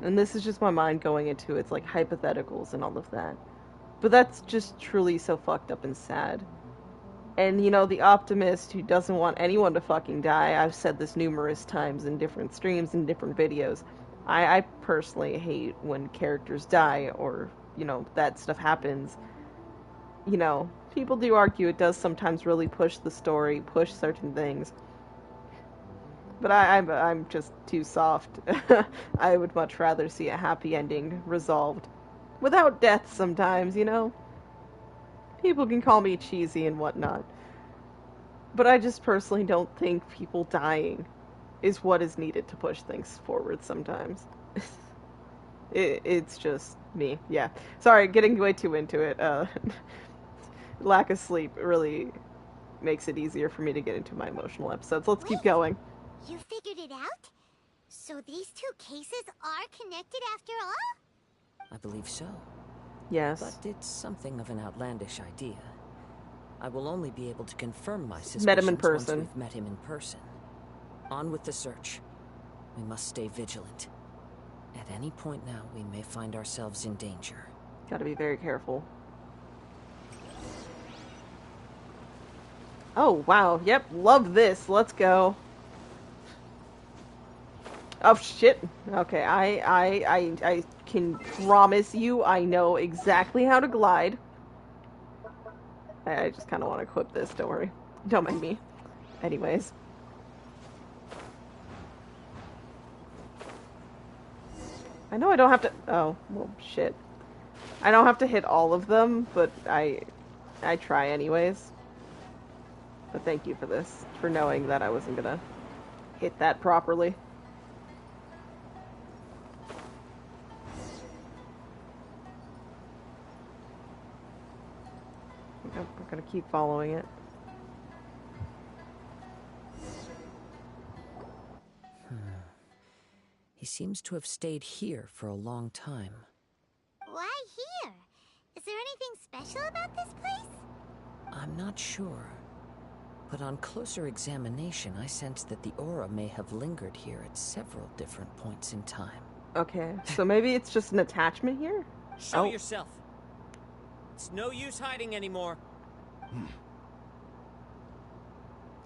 And this is just my mind going into its like hypotheticals and all of that. But that's just truly so fucked up and sad. And, you know, the optimist who doesn't want anyone to fucking die, I've said this numerous times in different streams and different videos. I personally hate when characters die or, you know, that stuff happens. You know, people do argue it does sometimes really push the story, push certain things. But I'm just too soft. I would much rather see a happy ending resolved. Without death sometimes, you know? People can call me cheesy and whatnot. But I just personally don't think people dying is what is needed to push things forward sometimes. It's just me. Yeah. Sorry, getting way too into it. Lack of sleep really makes it easier for me to get into my emotional episodes. Let's keep going. You figured it out? So these two cases are connected after all? I believe so. Yes. But it's something of an outlandish idea. I will only be able to confirm my suspicions Met him in once person. we've met him in person. On with the search. We must stay vigilant. At any point now, we may find ourselves in danger. Gotta be very careful. Oh, wow. Yep, love this. Let's go. Oh, shit. Okay, I can promise you I know exactly how to glide. I just kind of want to equip this, don't worry. Don't mind me. Anyways. I know I don't have to... Oh, well, shit. I don't have to hit all of them, but I try anyways. But thank you for this, for knowing that I wasn't gonna hit that properly. I'm gonna keep following it. He seems to have stayed here for a long time. Why here? Is there anything special about this place? I'm not sure. But on closer examination, I sense that the aura may have lingered here at several different points in time. Okay, so maybe it's just an attachment here? Show yourself. It's no use hiding anymore.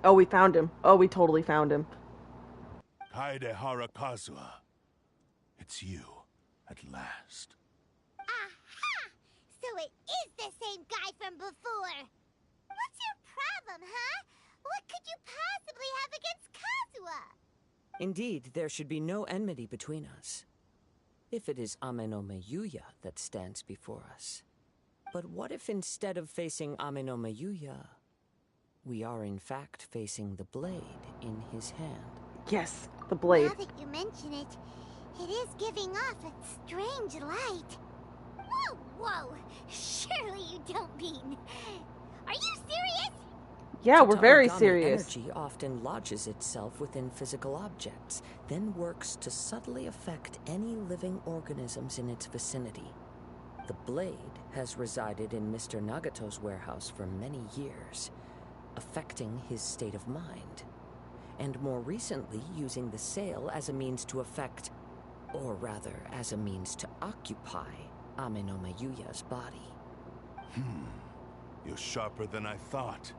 Oh, we found him. Oh, we totally found him. Kaedehara Kazuha. It's you, at last. Aha! So it is the same guy from before. What's your problem, huh? What could you possibly have against Kazuha? Indeed, there should be no enmity between us. If it is Ame no Meyuya that stands before us. But what if instead of facing Ame no Meyuya, we are in fact facing the blade in his hand? Yes, the blade. Now that you mention it, it is giving off a strange light. Whoa, whoa! Surely you don't mean... Are you serious? Yeah, we're very Tatarigami serious. Energy often lodges itself within physical objects, then works to subtly affect any living organisms in its vicinity. The blade has resided in Mr. Nagato's warehouse for many years, affecting his state of mind, and more recently using the sale as a means to affect, or rather as a means to occupy, Ame no Meyuya's body. You're sharper than I thought.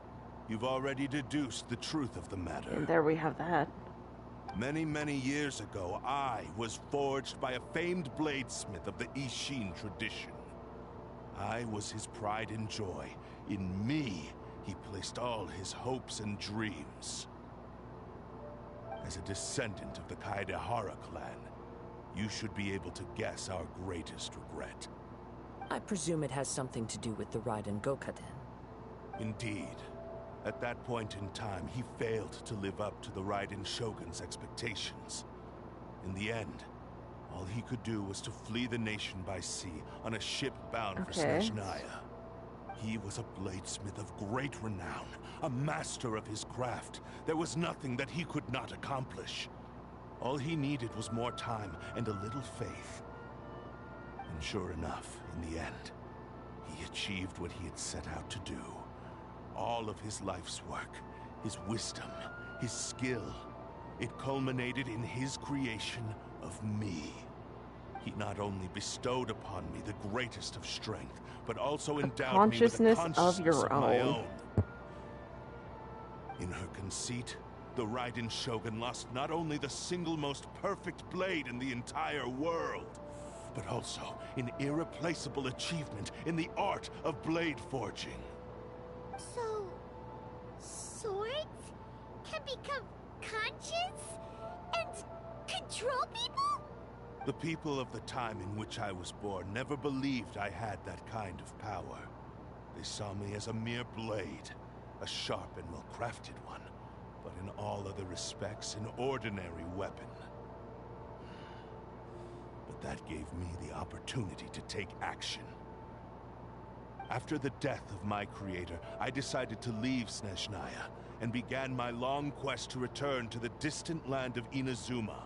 You've already deduced the truth of the matter. And there we have that. Many, many years ago, I was forged by a famed bladesmith of the Ishin tradition. I was his pride and joy. In me, he placed all his hopes and dreams. As a descendant of the Kaedehara clan, you should be able to guess our greatest regret. I presume it has something to do with the Raiden Gokaden. Indeed. At that point in time, he failed to live up to the Raiden Shogun's expectations. In the end, all he could do was to flee the nation by sea on a ship bound for Snezhnaya. He was a bladesmith of great renown, a master of his craft. There was nothing that he could not accomplish. All he needed was more time and a little faith. And sure enough, in the end, he achieved what he had set out to do. All of his life's work, his wisdom, his skill, it culminated in his creation of me. He not only bestowed upon me the greatest of strength, but also endowed me with a consciousness of my own. In her conceit, the Raiden Shogun lost not only the single most perfect blade in the entire world, but also an irreplaceable achievement in the art of blade forging. So... swords can become conscious and control people? The people of the time in which I was born never believed I had that kind of power. They saw me as a mere blade, a sharp and well-crafted one, but in all other respects an ordinary weapon. But that gave me the opportunity to take action. After the death of my creator, I decided to leave Snezhnaya and began my long quest to return to the distant land of Inazuma.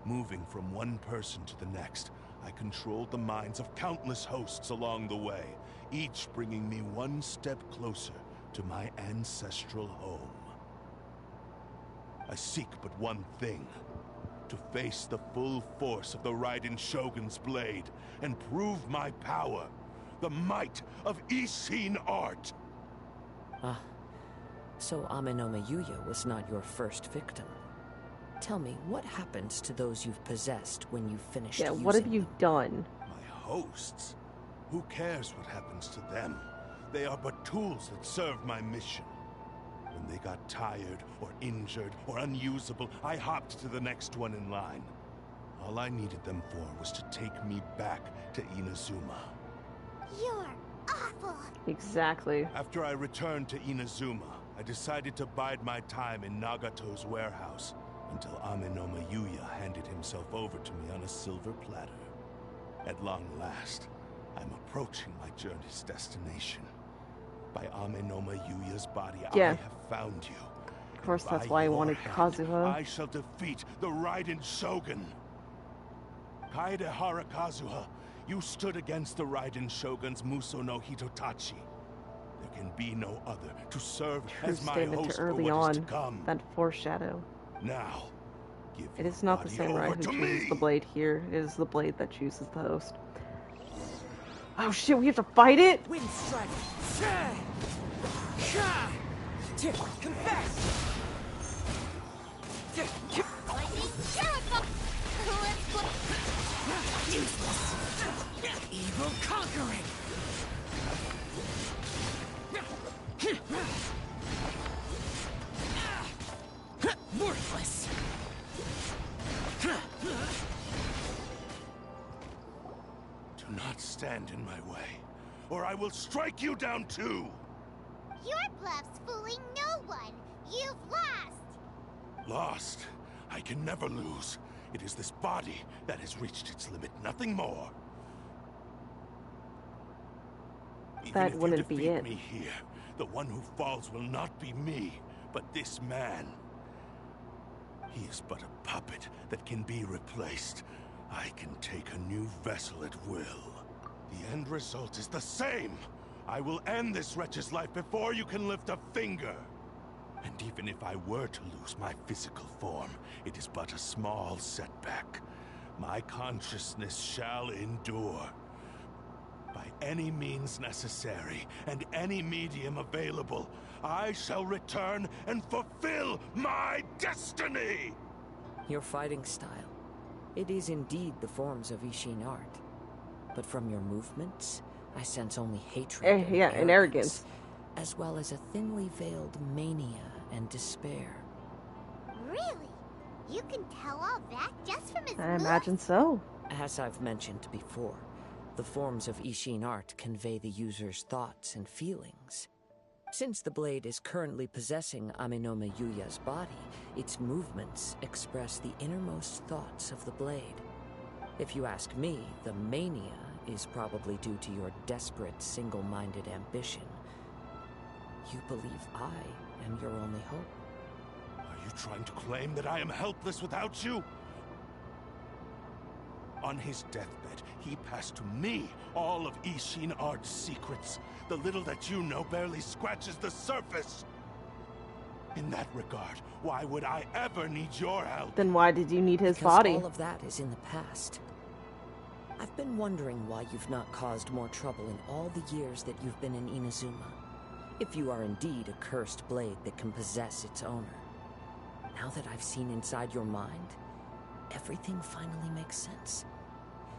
Moving from one person to the next, I controlled the minds of countless hosts along the way, each bringing me one step closer to my ancestral home. I seek but one thing: to face the full force of the Raiden Shogun's blade and prove my power, the might of Ishin art. Ah, so Ame no Meyuya was not your first victim. Tell me, what happens to those you've possessed when you've finished Yeah, using what have you them? done? My hosts? Who cares what happens to them? They are but tools that serve my mission. When they got tired, or injured, or unusable, I hopped to the next one in line. All I needed them for was to take me back to Inazuma. You're awful. Exactly. After I returned to Inazuma, I decided to bide my time in Nagato's warehouse until Amenoma Yuya handed himself over to me on a silver platter. At long last, I'm approaching my journey's destination. By Amenoma Yuya's body, Yeah. I have found you. Of course, And that's by why I your wanted hand, Kazuha. I shall defeat the Raiden Shogun. Kaedehara Kazuha, you stood against the Raiden Shogun's Muso no Hitotachi. There can be no other to serve True as my statement host to early for what is to on. come. That foreshadow. Now, give It your is not the body samurai over who to chooses me. the blade here. It is the blade that chooses the host. Oh shit, we have to fight it? Wind strike! Confess! Lightning Jericho! Useless! Evil conquering! Worthless! Do not stand in my way, or I will strike you down too. Your bluff's fooling no one. You've lost. Lost. I can never lose. It is this body that has reached its limit, nothing more. Even That if you wouldn't be defeat it. me here, the one who falls will not be me, but this man. He is but a puppet that can be replaced. I can take a new vessel at will. The end result is the same. I will end this wretch's life before you can lift a finger. And even if I were to lose my physical form, it is but a small setback. My consciousness shall endure. By any means necessary, and any medium available, I shall return and fulfill my destiny! Your fighting style. It is indeed the forms of Ishin art. But from your movements, I sense only hatred And arrogance. as well as a thinly veiled mania and despair. Really? You can tell all that just from his I moves? imagine so. As I've mentioned before, the forms of Ishin art convey the user's thoughts and feelings. Since the blade is currently possessing Amenoma Yuya's body, its movements express the innermost thoughts of the blade. If you ask me, the mania is probably due to your desperate, single-minded ambition. You believe I am your only hope. Are you trying to claim that I am helpless without you? On his deathbed, he passed to me all of Ishin Art's secrets. The little that you know barely scratches the surface. In that regard, why would I ever need your help? Then why did you need his Because body? all of that is in the past. I've been wondering why you've not caused more trouble in all the years that you've been in Inazuma. If you are indeed a cursed blade that can possess its owner. Now that I've seen inside your mind, everything finally makes sense.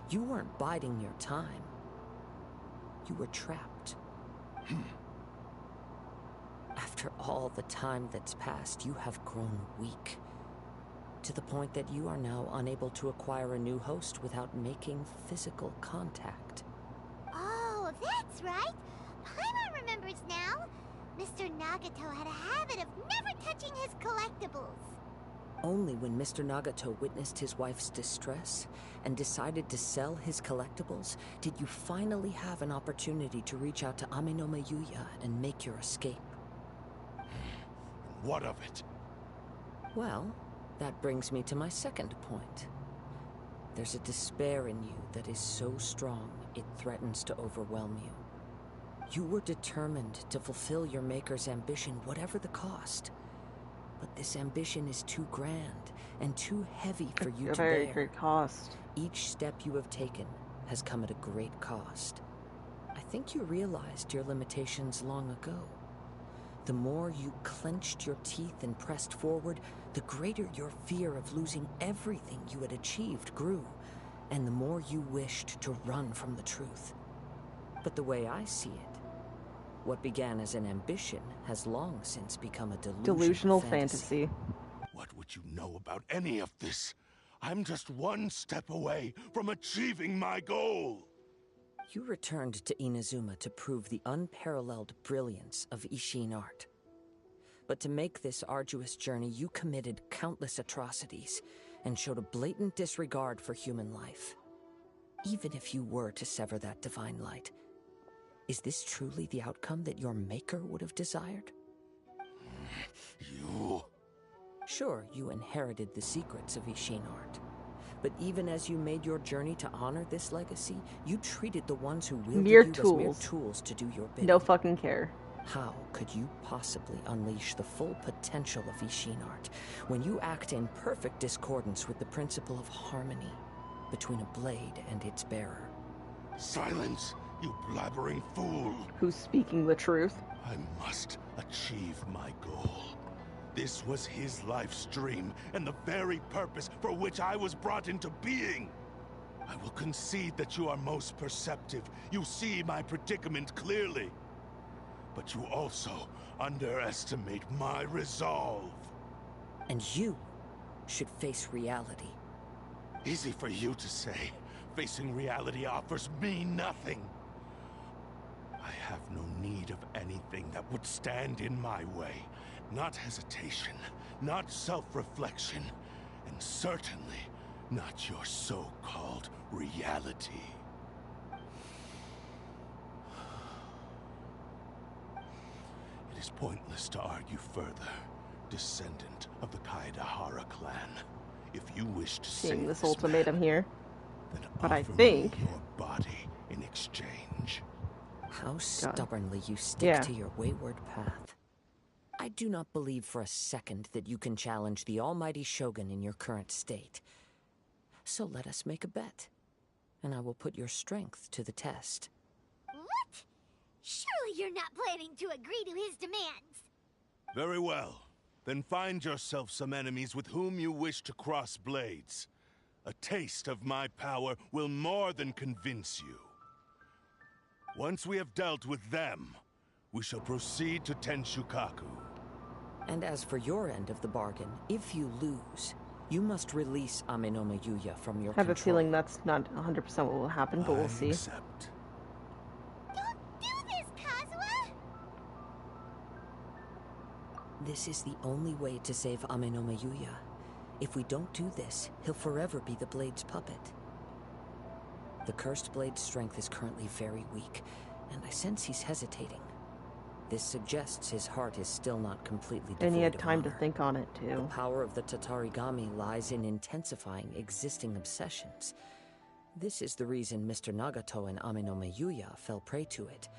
You weren't biding your time. You were trapped. After all the time that's passed, you have grown weak. To the point that you are now unable to acquire a new host without making physical contact. Oh, that's right. Paimon remembers now. Mr. Nagato had a habit of never touching his collectibles. Only when Mr. Nagato witnessed his wife's distress and decided to sell his collectibles did you finally have an opportunity to reach out to Amenoma Yuya and make your escape. What of it? Well, that brings me to my second point. There's a despair in you that is so strong it threatens to overwhelm you. You were determined to fulfill your maker's ambition, whatever the cost. But this ambition is too grand and too heavy for you A to very bear. great cost. Each step you have taken has come at a great cost. I think you realized your limitations long ago. The more you clenched your teeth and pressed forward, the greater your fear of losing everything you had achieved grew, and the more you wished to run from the truth. But the way I see it, what began as an ambition has long since become a delusional fantasy. What would you know about any of this? I'm just one step away from achieving my goal! You returned to Inazuma to prove the unparalleled brilliance of Ishin art. But to make this arduous journey, you committed countless atrocities and showed a blatant disregard for human life. Even if you were to sever that divine light, is this truly the outcome that your maker would have desired? You... Sure, you inherited the secrets of Ishin art. But even as you made your journey to honor this legacy, you treated the ones who wielded you as mere tools to do your bidding. No fucking care. How could you possibly unleash the full potential of Ishin art when you act in perfect discordance with the principle of harmony between a blade and its bearer? Silence, you blabbering fool! Who's speaking the truth? I must achieve my goal. This was his life's dream, and the very purpose for which I was brought into being. I will concede that you are most perceptive. You see my predicament clearly. But you also underestimate my resolve. And you should face reality. Easy for you to say. Facing reality offers me nothing. I have no need of anything that would stand in my way. Not hesitation, not self-reflection, and certainly not your so-called reality. It is pointless to argue further, descendant of the Kaedahara clan. If you wish to Seeing this man, ultimatum here. then But I offer think... me your body in exchange. How stubbornly you stick to your wayward path. I do not believe for a second that you can challenge the almighty Shogun in your current state. So let us make a bet, and I will put your strength to the test. What? Surely you're not planning to agree to his demands. Very well. Then find yourself some enemies with whom you wish to cross blades. A taste of my power will more than convince you. Once we have dealt with them, we shall proceed to Tenshukaku. And as for your end of the bargain, if you lose, you must release Amenoma Yuya from your I have control. a feeling that's not 100% what will happen, but we'll see. Accept. Don't do this, Kazuha! This is the only way to save Amenoma Yuya. If we don't do this, he'll forever be the Blade's puppet. The Cursed Blade's strength is currently very weak, and I sense he's hesitating. This suggests his heart is still not completely devoid And he had of time to honor. think on it, The too. power of the Tatarigami lies in intensifying existing obsessions. This is the reason Mr. Nagato and Amenoma Yuya fell prey to it.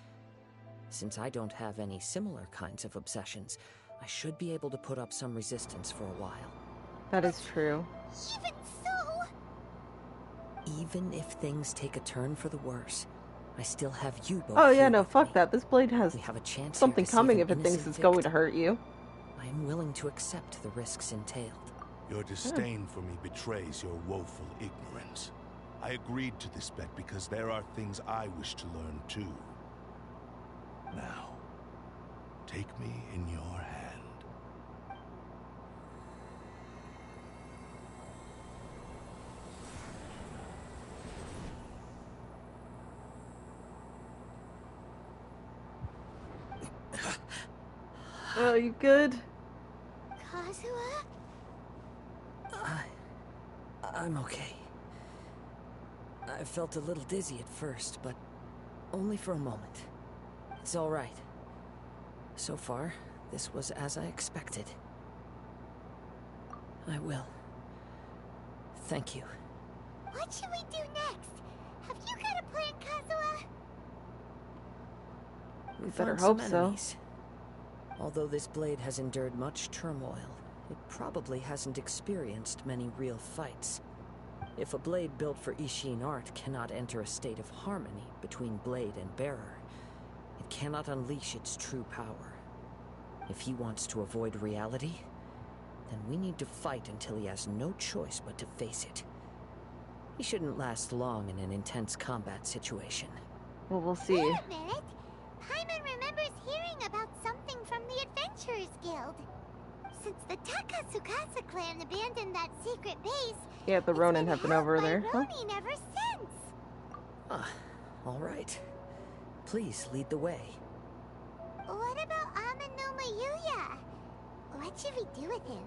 Since I don't have any similar kinds of obsessions, I should be able to put up some resistance for a while. That is true. Even so... Even if things take a turn for the worse, I still have you both. Oh yeah, here no, with fuck me. that. This blade has We have a chance something here to save coming an if it thinks innocent it's going to victim. hurt you. I am willing to accept the risks entailed. Your disdain for me betrays your woeful ignorance. I agreed to this bet because there are things I wish to learn too. Now, take me in your hand. Oh, you good? Kazuha? I'm okay. I felt a little dizzy at first, but only for a moment. It's all right. So far, this was as I expected. I will. Thank you. What should we do next? Have you got a plan, Kazuha? We better Found hope some so. enemies. Although this blade has endured much turmoil, it probably hasn't experienced many real fights. If a blade built for Ishin art cannot enter a state of harmony between blade and bearer, it cannot unleash its true power. If he wants to avoid reality, then we need to fight until he has no choice but to face it. He shouldn't last long in an intense combat situation. Well, we'll see. Wait a minute! Paimon remembers hearing about something from the Adventurers Guild. Since the Takasukasa clan abandoned that secret base, Yeah, the Ronin have been over there. Huh? Ronin ever since. All right. Please lead the way. What about Amano Mayuya? What should we do with him?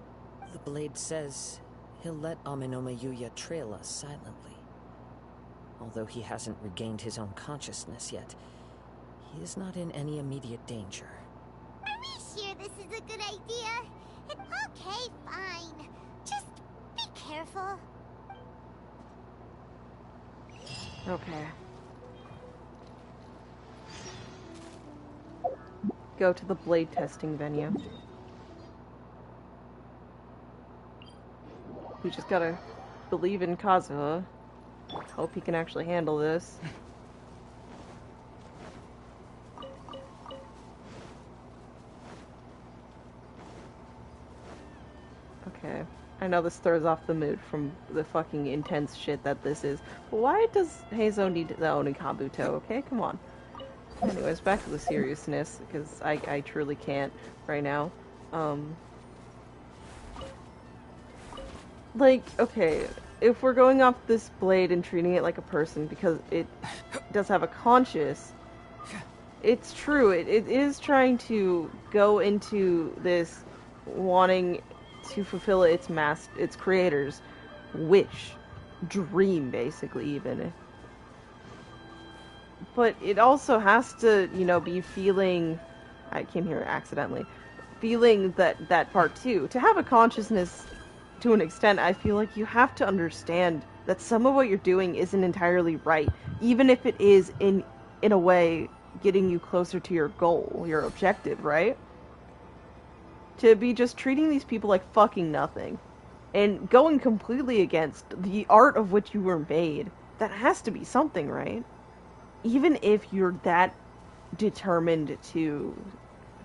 The blade says he'll let Amenoma Yuya trail us silently. Although he hasn't regained his own consciousness yet, he is not in any immediate danger. Are we sure this is a good idea? Okay, fine. Just be careful. Okay. Go to the blade testing venue. We just gotta believe in Kazuha. Hope he can actually handle this. Okay. I know this throws off the mood from the fucking intense shit that this is. But why does Heizo need to own a Kabuto? Okay, come on. Anyways, back to the seriousness, because I truly can't right now. Like, okay, if we're going off this blade and treating it like a person because it does have a conscience, it's true, it is trying to go into this wanting to fulfill its creator's wish, dream, basically, even. But it also has to, you know, be feeling, I came here accidentally, feeling that part too. To have a consciousness to an extent, I feel like you have to understand that some of what you're doing isn't entirely right, even if it is in a way getting you closer to your goal, your objective, right? To be just treating these people like fucking nothing and going completely against the art of which you were made, that has to be something, right? Even if you're that determined to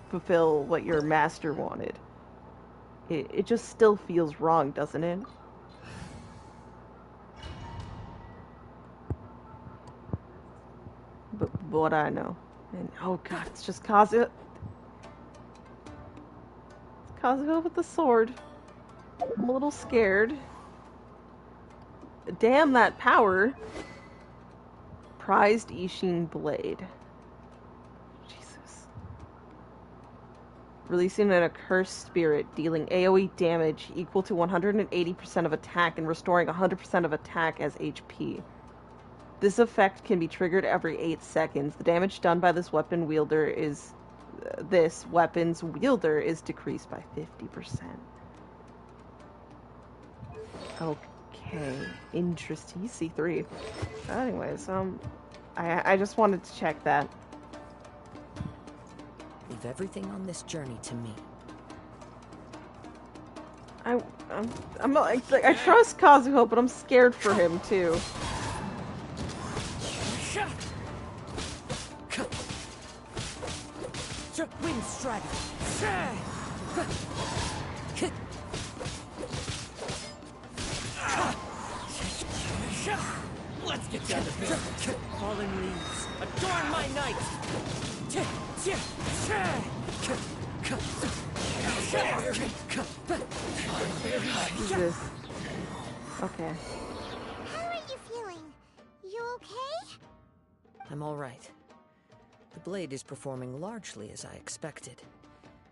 fulfill what your master wanted, it just still feels wrong, doesn't it? But what I know. And oh god, it's just Kazuha. It's Kazuha with the sword. I'm a little scared. Damn that power. Prized Ishin blade. Jesus. Releasing an accursed spirit, dealing AoE damage equal to 180% of attack and restoring 100% of attack as HP. This effect can be triggered every 8 seconds. The damage done by this weapon's wielder is decreased by 50%. Okay, interesting. C3. Anyways, I just wanted to check that. Leave everything on this journey to me. I'm like, I trust Kazuha, but I'm scared for him too. Wind Strider. Let's get down to business. Fallen leaves, adorn my night. Jesus. Okay. How are you feeling? You okay? I'm all right. The blade is performing largely as I expected.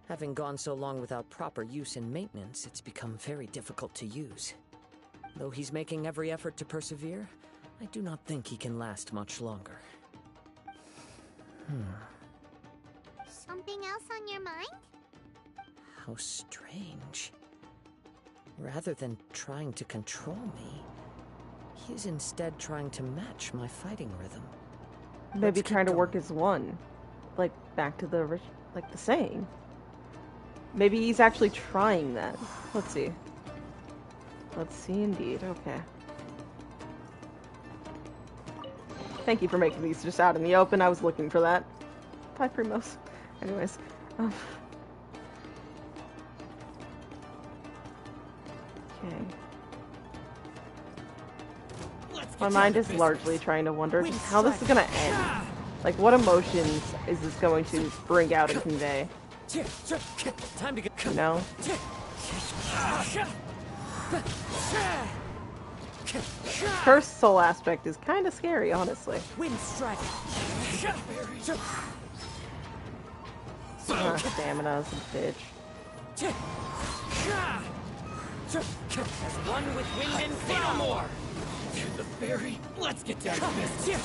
Having gone so long without proper use and maintenance, it's become very difficult to use. Though he's making every effort to persevere, I do not think he can last much longer. Something else on your mind? How strange. Rather than trying to control me, he's instead trying to match my fighting rhythm. Maybe Let's trying to keep work going. as one. Like, back to the saying. Maybe he's actually trying that. Let's see. Let's see indeed. Okay. Thank you for making these just out in the open. I was looking for that. Bye, Primos. Anyways. Okay. My mind is largely trying to wonder just how this is gonna end. Like, what emotions is this going to bring out and convey? Time to go. You know? Cursed soul aspect is kind of scary, honestly. Wind strike. Stamina's a bitch. As one with wind and say no more. The fairy. Let's get down to business.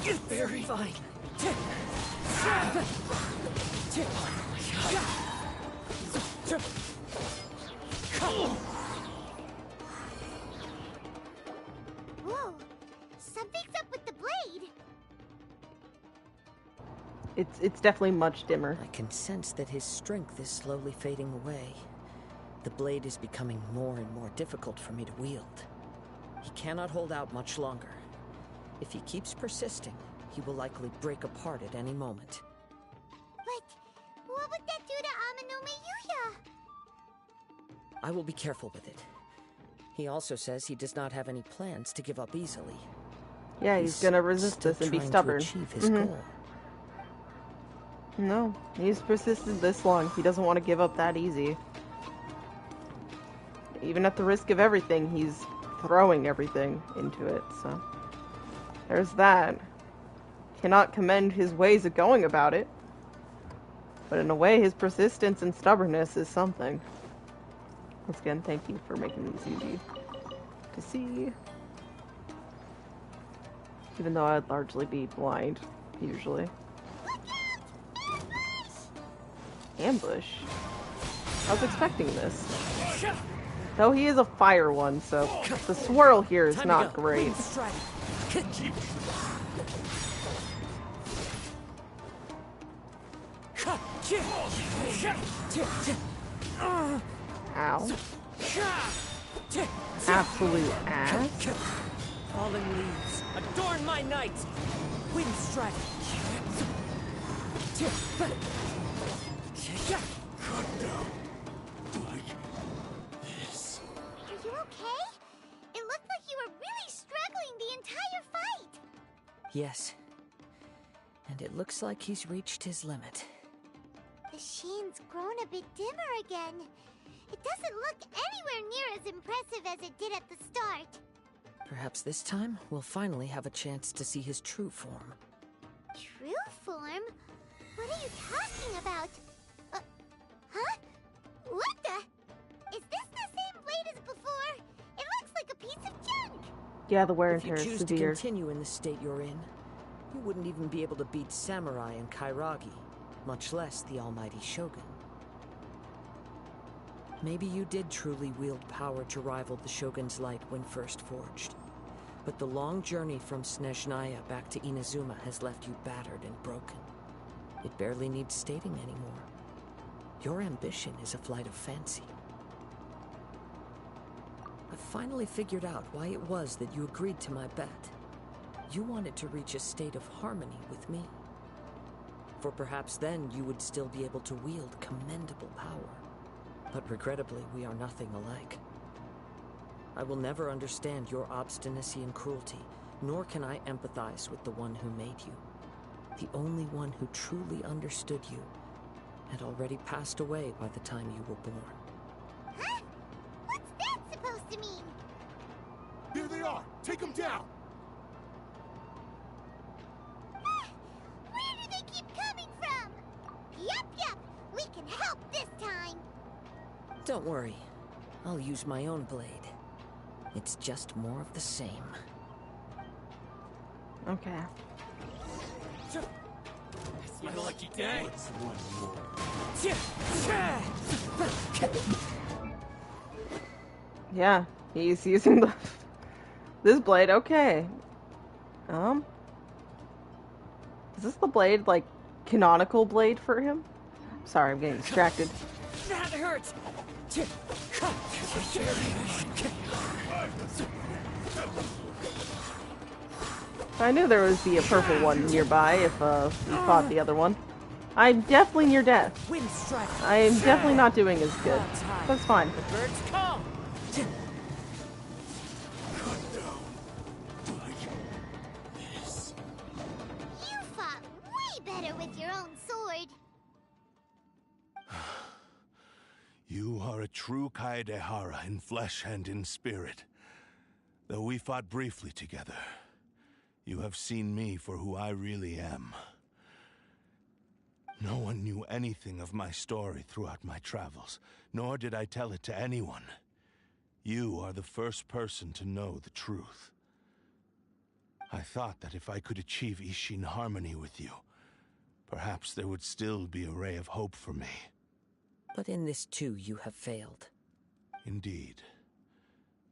The fairy. Fine. Whoa, something's up with the blade. It's definitely much dimmer. I can sense that his strength is slowly fading away. The blade is becoming more and more difficult for me to wield. He cannot hold out much longer. If he keeps persisting, he will likely break apart at any moment. But what would that do to Amanome Yuya? I will be careful with it. He also says he does not have any plans to give up easily. Yeah, he's gonna resist this and be stubborn. To achieve his goal. No, he's persisted this long. He doesn't want to give up that easy. Even at the risk of everything, he's throwing everything into it, so... There's that. Cannot commend his ways of going about it. But in a way, his persistence and stubbornness is something. Once again, thank you for making these easy to see. Even though I'd largely be blind, usually. Ambush? I was expecting this. Though he is a fire one, so the swirl here is not great. Ow. Absolute ass. Fallen leaves, adorn my night! Wind strike! Cut down. Like this. Are you okay? It looked like you were really struggling the entire fight. Yes. And it looks like he's reached his limit. The sheen's grown a bit dimmer again. It doesn't look anywhere near as impressive as it did at the start. Perhaps this time, we'll finally have a chance to see his true form. True form? What are you talking about? Huh? What the? Is this the same blade as before? It looks like a piece of junk! Yeah, the wear and If you tear is choose severe. to continue in the state you're in, you wouldn't even be able to beat Samurai and Kairagi, much less the almighty Shogun. Maybe you did truly wield power to rival the Shogun's light when first forged. But the long journey from Snezhnaya back to Inazuma has left you battered and broken. It barely needs stating anymore. Your ambition is a flight of fancy. I finally figured out why it was that you agreed to my bet. You wanted to reach a state of harmony with me. For perhaps then you would still be able to wield commendable power. But regrettably, we are nothing alike. I will never understand your obstinacy and cruelty, nor can I empathize with the one who made you. The only one who truly understood you had already passed away by the time you were born. Huh? What's that supposed to mean? Here they are! Take them down! Where do they keep coming from? Yup, we can help this time. Don't worry. I'll use my own blade. It's just more of the same. Okay. It's my lucky day. Yeah, he's using this blade. Okay. Is this the blade, like, canonical blade for him? Sorry, I'm getting distracted. That hurts! I knew there would be a purple one nearby if we fought the other one. I'm definitely near death. Wind strike. I am definitely not doing as good. That's fine. The birds come! You fought way better with your own sword. You are a true Kaedehara in flesh and in spirit. Though we fought briefly together, you have seen me for who I really am. No one knew anything of my story throughout my travels, nor did I tell it to anyone. You are the first person to know the truth. I thought that if I could achieve Ishin harmony with you, perhaps there would still be a ray of hope for me. But in this too, you have failed. Indeed.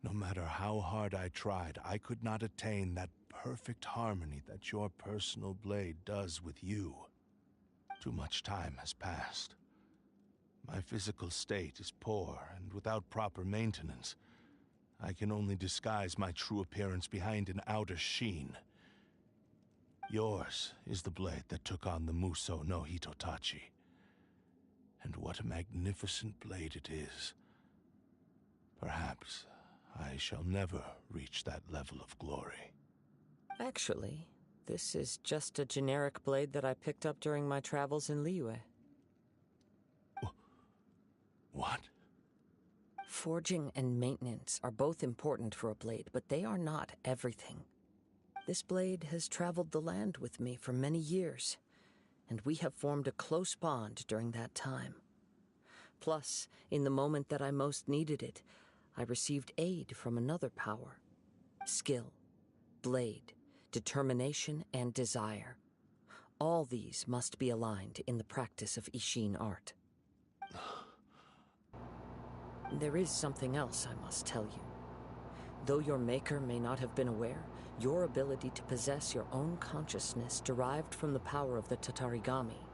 No matter how hard I tried, I could not attain that perfect harmony that your personal blade does with you. Too much time has passed. My physical state is poor, and without proper maintenance, I can only disguise my true appearance behind an outer sheen. Yours is the blade that took on the Muso no Hitotachi. And what a magnificent blade it is. Perhaps I shall never reach that level of glory. Actually, this is just a generic blade that I picked up during my travels in Liyue. What? Forging and maintenance are both important for a blade, but they are not everything. This blade has traveled the land with me for many years, and we have formed a close bond during that time. Plus, in the moment that I most needed it, I received aid from another power. Skill, blade, determination, and desire. All these must be aligned in the practice of Ishin art. There is something else I must tell you. Though your maker may not have been aware, your ability to possess your own consciousness derived from the power of the Tatarigami.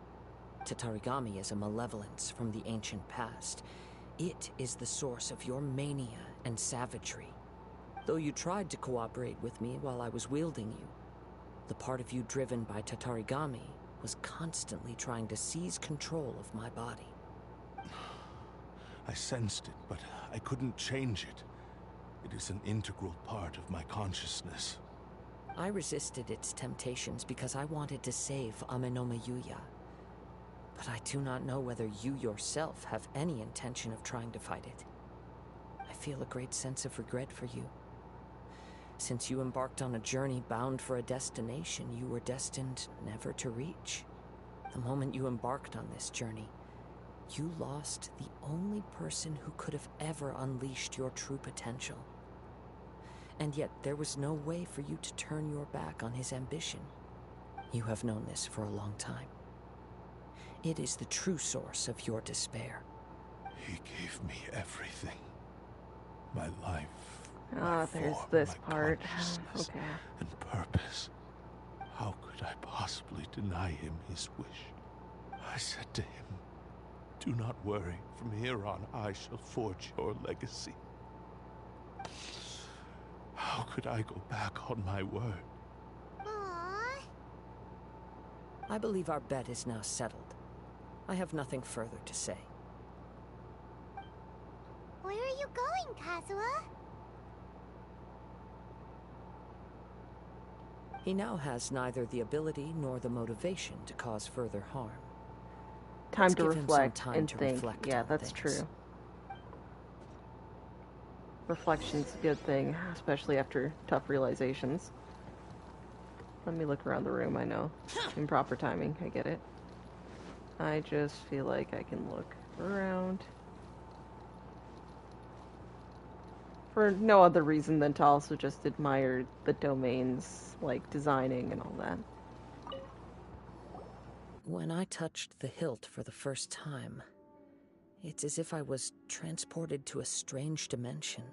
Tatarigami is a malevolence from the ancient past. It is the source of your mania and savagery. Though you tried to cooperate with me while I was wielding you, the part of you driven by Tatarigami was constantly trying to seize control of my body. I sensed it, but I couldn't change it. It is an integral part of my consciousness. I resisted its temptations because I wanted to save Amenoma Yuya. But I do not know whether you yourself have any intention of trying to fight it. I feel a great sense of regret for you. Since you embarked on a journey bound for a destination you were destined never to reach. The moment you embarked on this journey, you lost the only person who could have ever unleashed your true potential. And yet there was no way for you to turn your back on his ambition. You have known this for a long time. It is the true source of your despair. He gave me everything. My life. Ah, there's form, this my part. consciousness Okay. And purpose. How could I possibly deny him his wish? I said to him, "Do not worry. From here on, I shall forge your legacy." How could I go back on my word? Aww. I believe our bet is now settled. I have nothing further to say. Where are you going, Kazuha? He now has neither the ability nor the motivation to cause further harm. Time Let's to give him some reflect time and to think. reflect Yeah, on that's things. true. Reflection's a good thing, especially after tough realizations. Let me look around the room, I know. Improper timing, I get it. I just feel like I can look around. For no other reason than to also just admire the domain's, like, designing and all that. When I touched the hilt for the first time, it's as if I was transported to a strange dimension.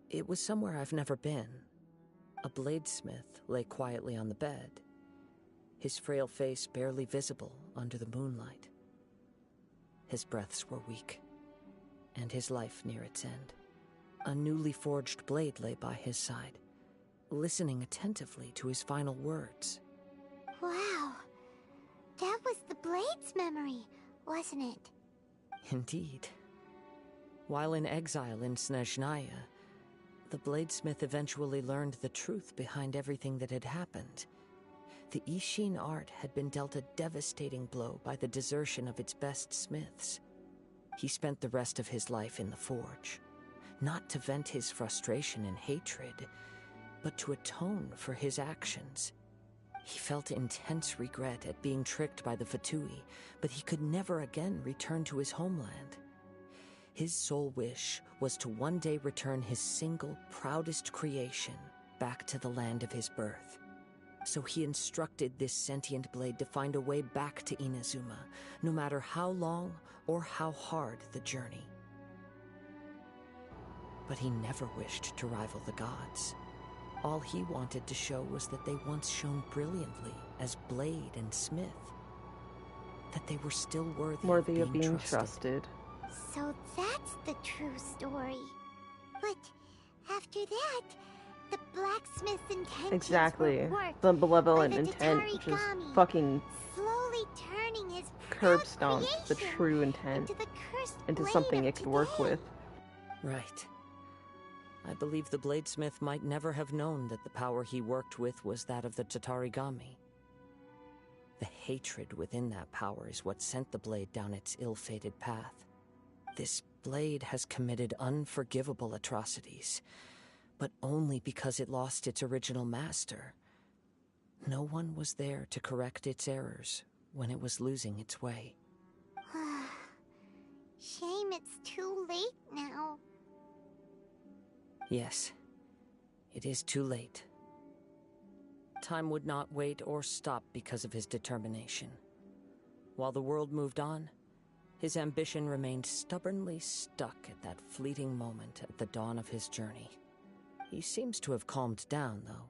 It was somewhere I've never been. A bladesmith lay quietly on the bed, his frail face barely visible under the moonlight. His breaths were weak, and his life near its end. A newly forged blade lay by his side, listening attentively to his final words. Wow. That was the Blade's memory, wasn't it? Indeed. While in exile in Snezhnaya, the bladesmith eventually learned the truth behind everything that had happened. The Ishin art had been dealt a devastating blow by the desertion of its best smiths. He spent the rest of his life in the forge, not to vent his frustration and hatred, but to atone for his actions. He felt intense regret at being tricked by the Fatui, but he could never again return to his homeland. His sole wish was to one day return his single, proudest creation back to the land of his birth. So he instructed this sentient blade to find a way back to Inazuma, no matter how long or how hard the journey. But he never wished to rival the gods. All he wanted to show was that they once shone brilliantly as blade and smith. That they were still worthy of being trusted. So that's the true story. But after that, the blacksmith's intentions Exactly. were worked The malevolent by the intent, which is Tatarigami, fucking slowly turning his curb proud stomps the creation true intent into the cursed into blade something of it could work today. with. Right. I believe the bladesmith might never have known that the power he worked with was that of the Tatarigami. The hatred within that power is what sent the blade down its ill-fated path. This blade has committed unforgivable atrocities, but only because it lost its original master. No one was there to correct its errors when it was losing its way. Shame it's too late now. Yes, it is too late. Time would not wait or stop because of his determination. While the world moved on, his ambition remained stubbornly stuck at that fleeting moment at the dawn of his journey. He seems to have calmed down, though.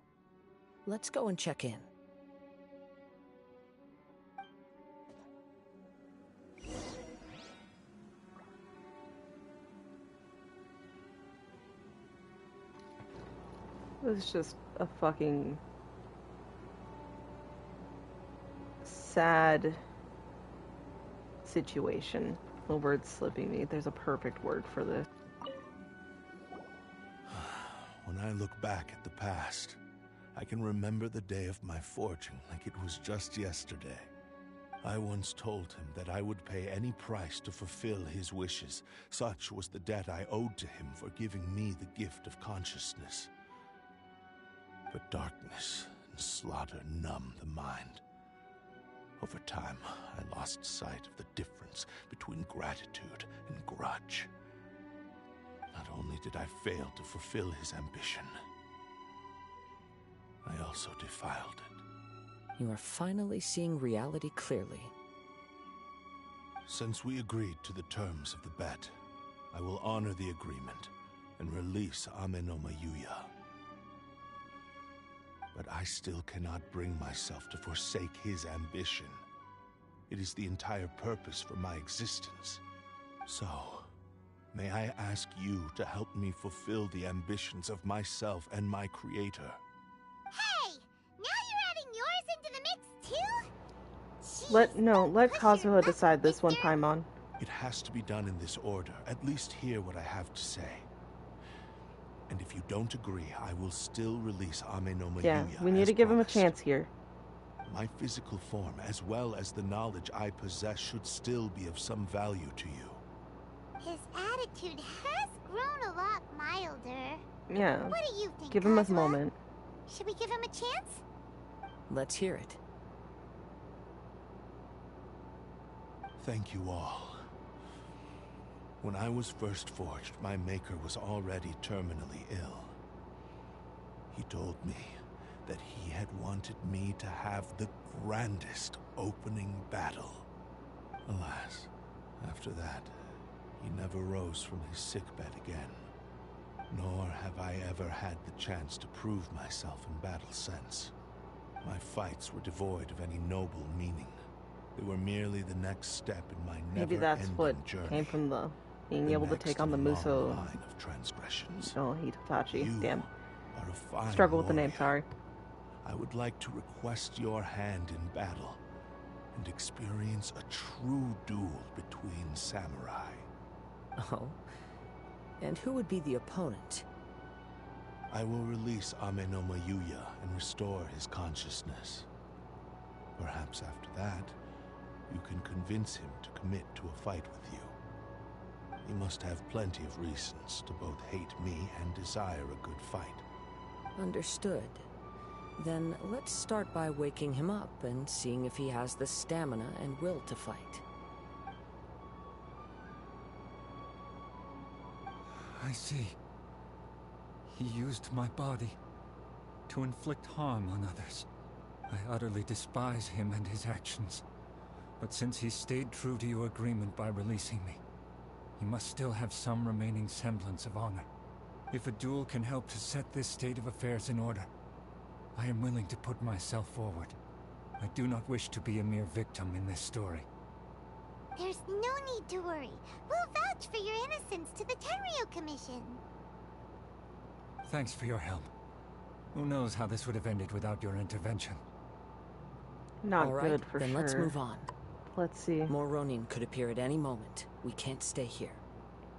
Let's go and check in. It's just a fucking sad situation. The word's slipping me. There's a perfect word for this. When I look back at the past, I can remember the day of my forging like it was just yesterday. I once told him that I would pay any price to fulfill his wishes. Such was the debt I owed to him for giving me the gift of consciousness. But darkness and slaughter numb the mind. Over time, I lost sight of the difference between gratitude and grudge. Not only did I fail to fulfill his ambition, I also defiled it. You are finally seeing reality clearly. Since we agreed to the terms of the bet, I will honor the agreement and release Amenoma Yuya. But I still cannot bring myself to forsake his ambition. It is the entire purpose for my existence. So, may I ask you to help me fulfill the ambitions of myself and my creator? Hey! Now you're adding yours into the mix too? Jeez, Let push your Kazuha luck, decide this one, mister. Paimon. It has to be done in this order. At least hear what I have to say. And if you don't agree, I will still release Amenoma Yeah, Yuya we need as to give him a promised. chance here. My physical form, as well as the knowledge I possess, should still be of some value to you. His attitude has grown a lot milder. Yeah, What do you think, give him a Kazuha? moment. Should we give him a chance? Let's hear it. Thank you all. When I was first forged, my maker was already terminally ill. He told me that he had wanted me to have the grandest opening battle. Alas, after that, he never rose from his sickbed again. Nor have I ever had the chance to prove myself in battle since. My fights were devoid of any noble meaning. They were merely the next step in my Maybe that's never-ending what journey. came from the being The able to next take on the in a long Muso. line of transgressions. Oh, Hitachi. You Damn. are a fine Struggle with the name, warrior. sorry. I would like to request your hand in battle, and experience a true duel between samurai. Oh? And who would be the opponent? I will release Ame no Mayuya and restore his consciousness. Perhaps after that, you can convince him to commit to a fight with you. He must have plenty of reasons to both hate me and desire a good fight. Understood. Then let's start by waking him up and seeing if he has the stamina and will to fight. I see. He used my body to inflict harm on others. I utterly despise him and his actions. But since he stayed true to your agreement by releasing me, he must still have some remaining semblance of honor. If a duel can help to set this state of affairs in order, I am willing to put myself forward. I do not wish to be a mere victim in this story. There's no need to worry. We'll vouch for your innocence to the Tenryo Commission. Thanks for your help. Who knows how this would have ended without your intervention. Not All right, good for then sure. let's move on. Let's see. More Ronin could appear at any moment. We can't stay here.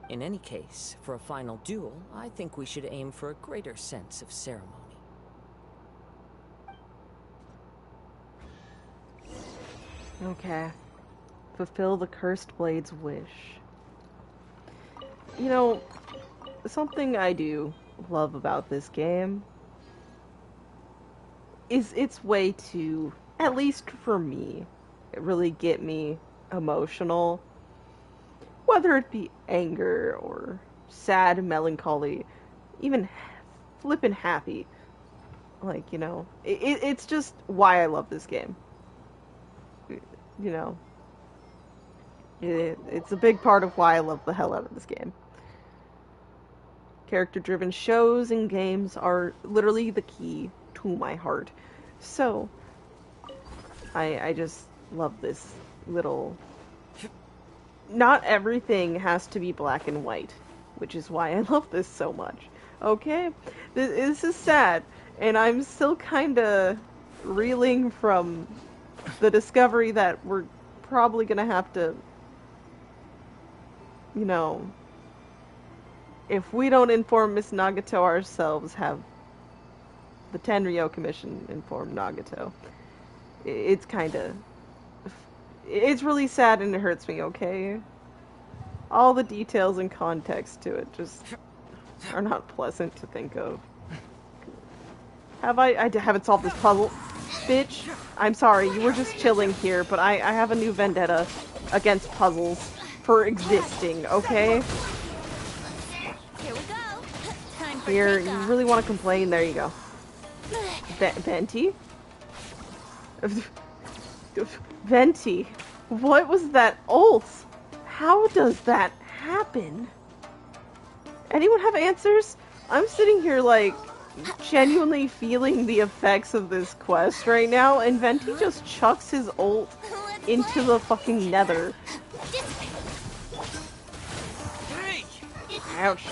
In any case, for a final duel, I think we should aim for a greater sense of ceremony. Okay. Fulfill the Cursed Blade's wish. You know, something I do love about this game is its way to, at least for me, really get me emotional. Whether it be anger or sad, melancholy, even flippin' happy. Like, you know, it's just why I love this game. You know, it's a big part of why I love the hell out of this game. Character-driven shows and games are literally the key to my heart. So, I just love this little... Not everything has to be black and white, which is why I love this so much. Okay? This is sad, and I'm still kinda reeling from the discovery that we're probably gonna have to, you know, if we don't inform Miss Nagato ourselves, have the Tenryo Commission inform Nagato. It's kinda... It's really sad and it hurts me, okay? All the details and context to it just are not pleasant to think of. I haven't solved this puzzle. Bitch, I'm sorry, you were just chilling here, but I have a new vendetta against puzzles for existing, okay? Here we go. Time for Here, you takeoff. really want to complain? There you go. Venti? Venti, what was that ult? How does that happen? Anyone have answers? I'm sitting here like genuinely feeling the effects of this quest right now, and Venti just chucks his ult into the fucking nether. Ouch.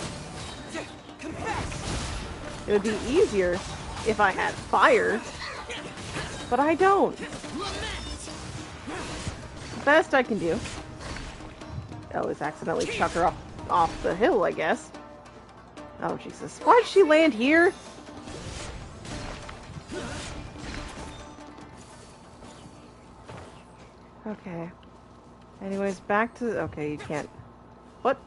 It would be easier if I had fire, but I don't. Best I can do. Oh, is accidentally chuck her off the hill, I guess. Oh, Jesus. Why'd she land here? Okay. Anyways, back to... Okay, you can't... What?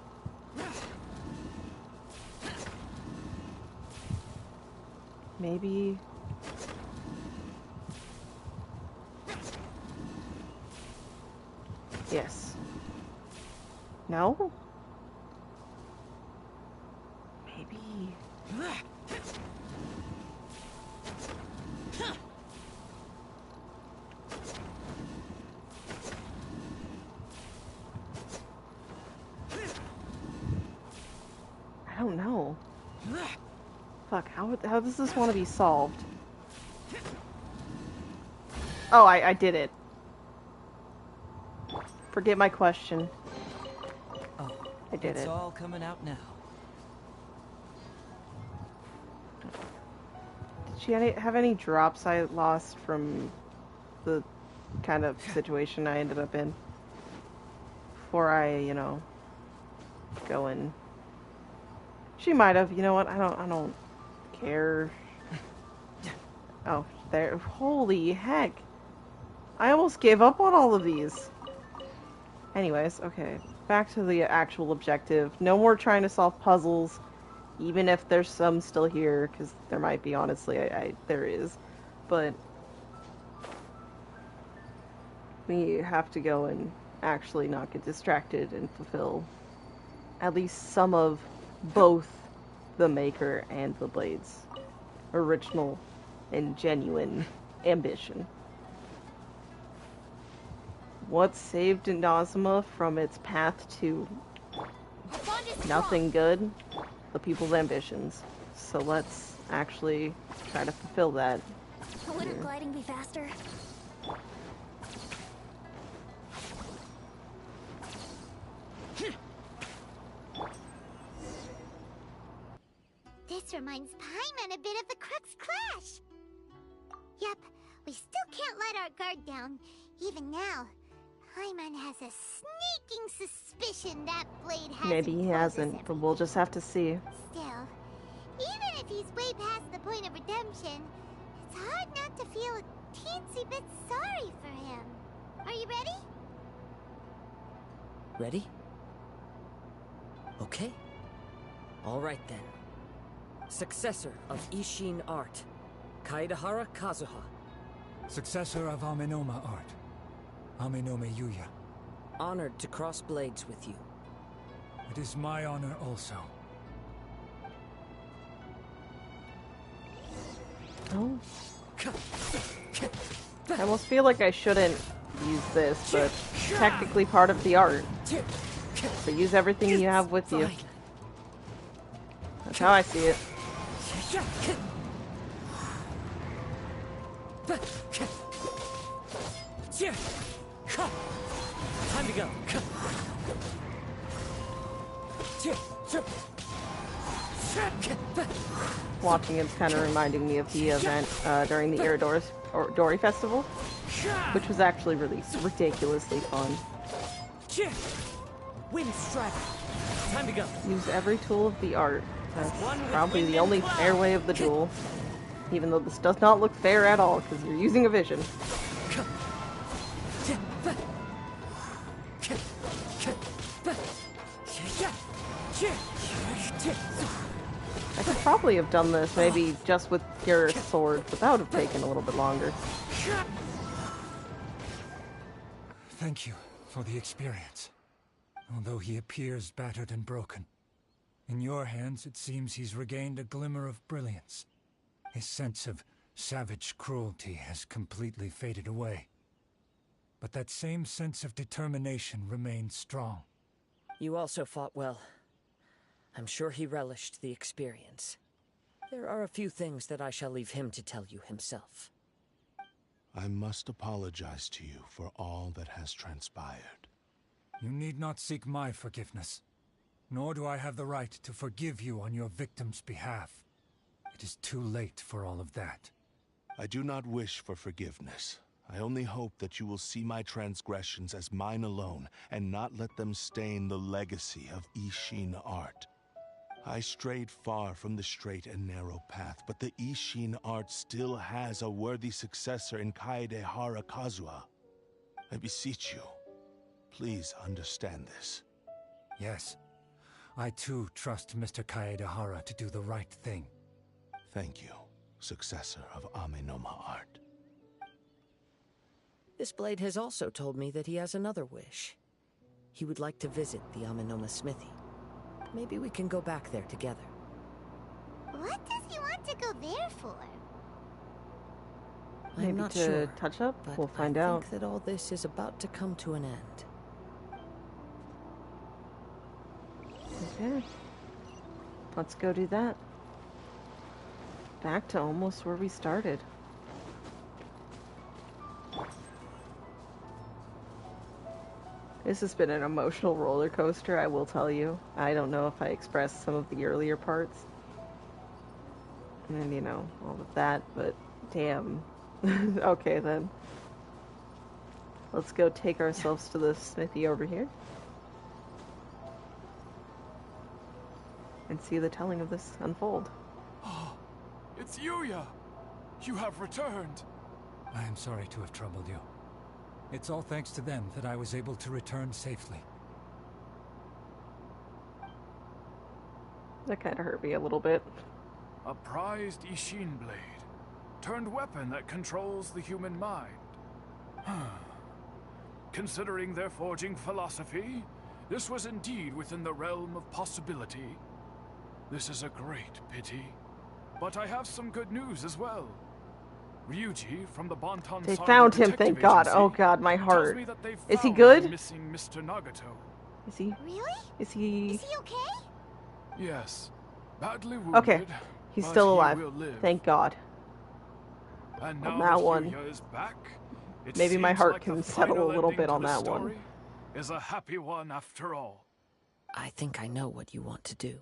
Maybe... Yes. No? Maybe... I don't know. Fuck, how does this want to be solved? Oh, I did it. Forget my question. Oh, I did it's it. all coming out now. Did she have any drops I lost from the kind of situation I ended up in. Before I, go and... She might have, you know what, I don't care. Oh, there, holy heck. I almost gave up on all of these. Anyways, okay, back to the actual objective. No more trying to solve puzzles, even if there's some still here, because there might be, honestly, there is. But we have to go and actually not get distracted and fulfill at least some of both the Maker and the Blade's original and genuine ambition. What saved Inazuma from its path to nothing good? The people's ambitions. So let's actually try to fulfill that. Wouldn't gliding be faster? This reminds Paimon a bit of the Crux Clash. Yep, we still can't let our guard down. Even now, Paimon has a sneaking suspicion that Blade hasn't. Maybe he hasn't, but we'll just have to see. Still, even if he's way past the point of redemption, it's hard not to feel a teensy bit sorry for him. Are you ready? Ready? Okay. All right then. Successor of Ishin art, Kaedahara Kazuha. Successor of Amenoma art, Amenome Yuya. Honored to cross blades with you. It is my honor also. Oh. I almost feel like I shouldn't use this, but technically part of the art. So use everything you have with you. That's how I see it. Time to go. Watching it's kind of reminding me of the event during the Dori Festival, which was actually really ridiculously fun. Wind strike. Time to go. Use every tool of the art. That's probably the only fair way of the duel. Even though this does not look fair at all, because you're using a vision. I could probably have done this maybe just with your sword, but that would have taken a little bit longer. Thank you for the experience. Although he appears battered and broken, in your hands it seems he's regained a glimmer of brilliance. His sense of savage cruelty has completely faded away. But that same sense of determination remains strong. You also fought well. I'm sure he relished the experience. There are a few things that I shall leave him to tell you himself. I must apologize to you for all that has transpired. You need not seek my forgiveness. Nor do I have the right to forgive you on your victim's behalf. It is too late for all of that. I do not wish for forgiveness. I only hope that you will see my transgressions as mine alone, and not let them stain the legacy of Ishin art. I strayed far from the straight and narrow path, but the Ishin art still has a worthy successor in Kaedehara Kazuha. I beseech you, please understand this. Yes, I too trust Mr. Kaedehara to do the right thing. Thank you, successor of Amenoma art. This blade has also told me that he has another wish. He would like to visit the Amenoma smithy. Maybe we can go back there together. What does he want to go there for? Maybe I'm not to sure, touch up? but We'll find I out. think that all this is about to come to an end. Okay. Let's go do that. Back to almost where we started. This has been an emotional roller coaster, I will tell you. I don't know if I expressed some of the earlier parts. And, all of that, but damn. Okay, then. Let's go take ourselves to the smithy over here. And see the telling of this unfold. Oh, it's Yuya! You have returned! I am sorry to have troubled you. It's all thanks to them that I was able to return safely. That kind of hurt me a little bit. A prized Ishin blade, turned weapon that controls the human mind. Considering their forging philosophy, this was indeed within the realm of possibility. This is a great pity. But I have some good news as well. Ryuji from the Bonton They Saga found him, Detective thank God. Agency Oh God, my tells heart. me that they Is he found good? the missing Mr. Nagato. Is he? Really? Is he? Is he okay? Yes, badly wounded. Okay, he's but still he alive. will live. Thank God. And On now that that one, Yuya is back, it maybe my seems heart like can the settle a final little ending bit to on the that one. story is a happy one after all. I think I know what you want to do.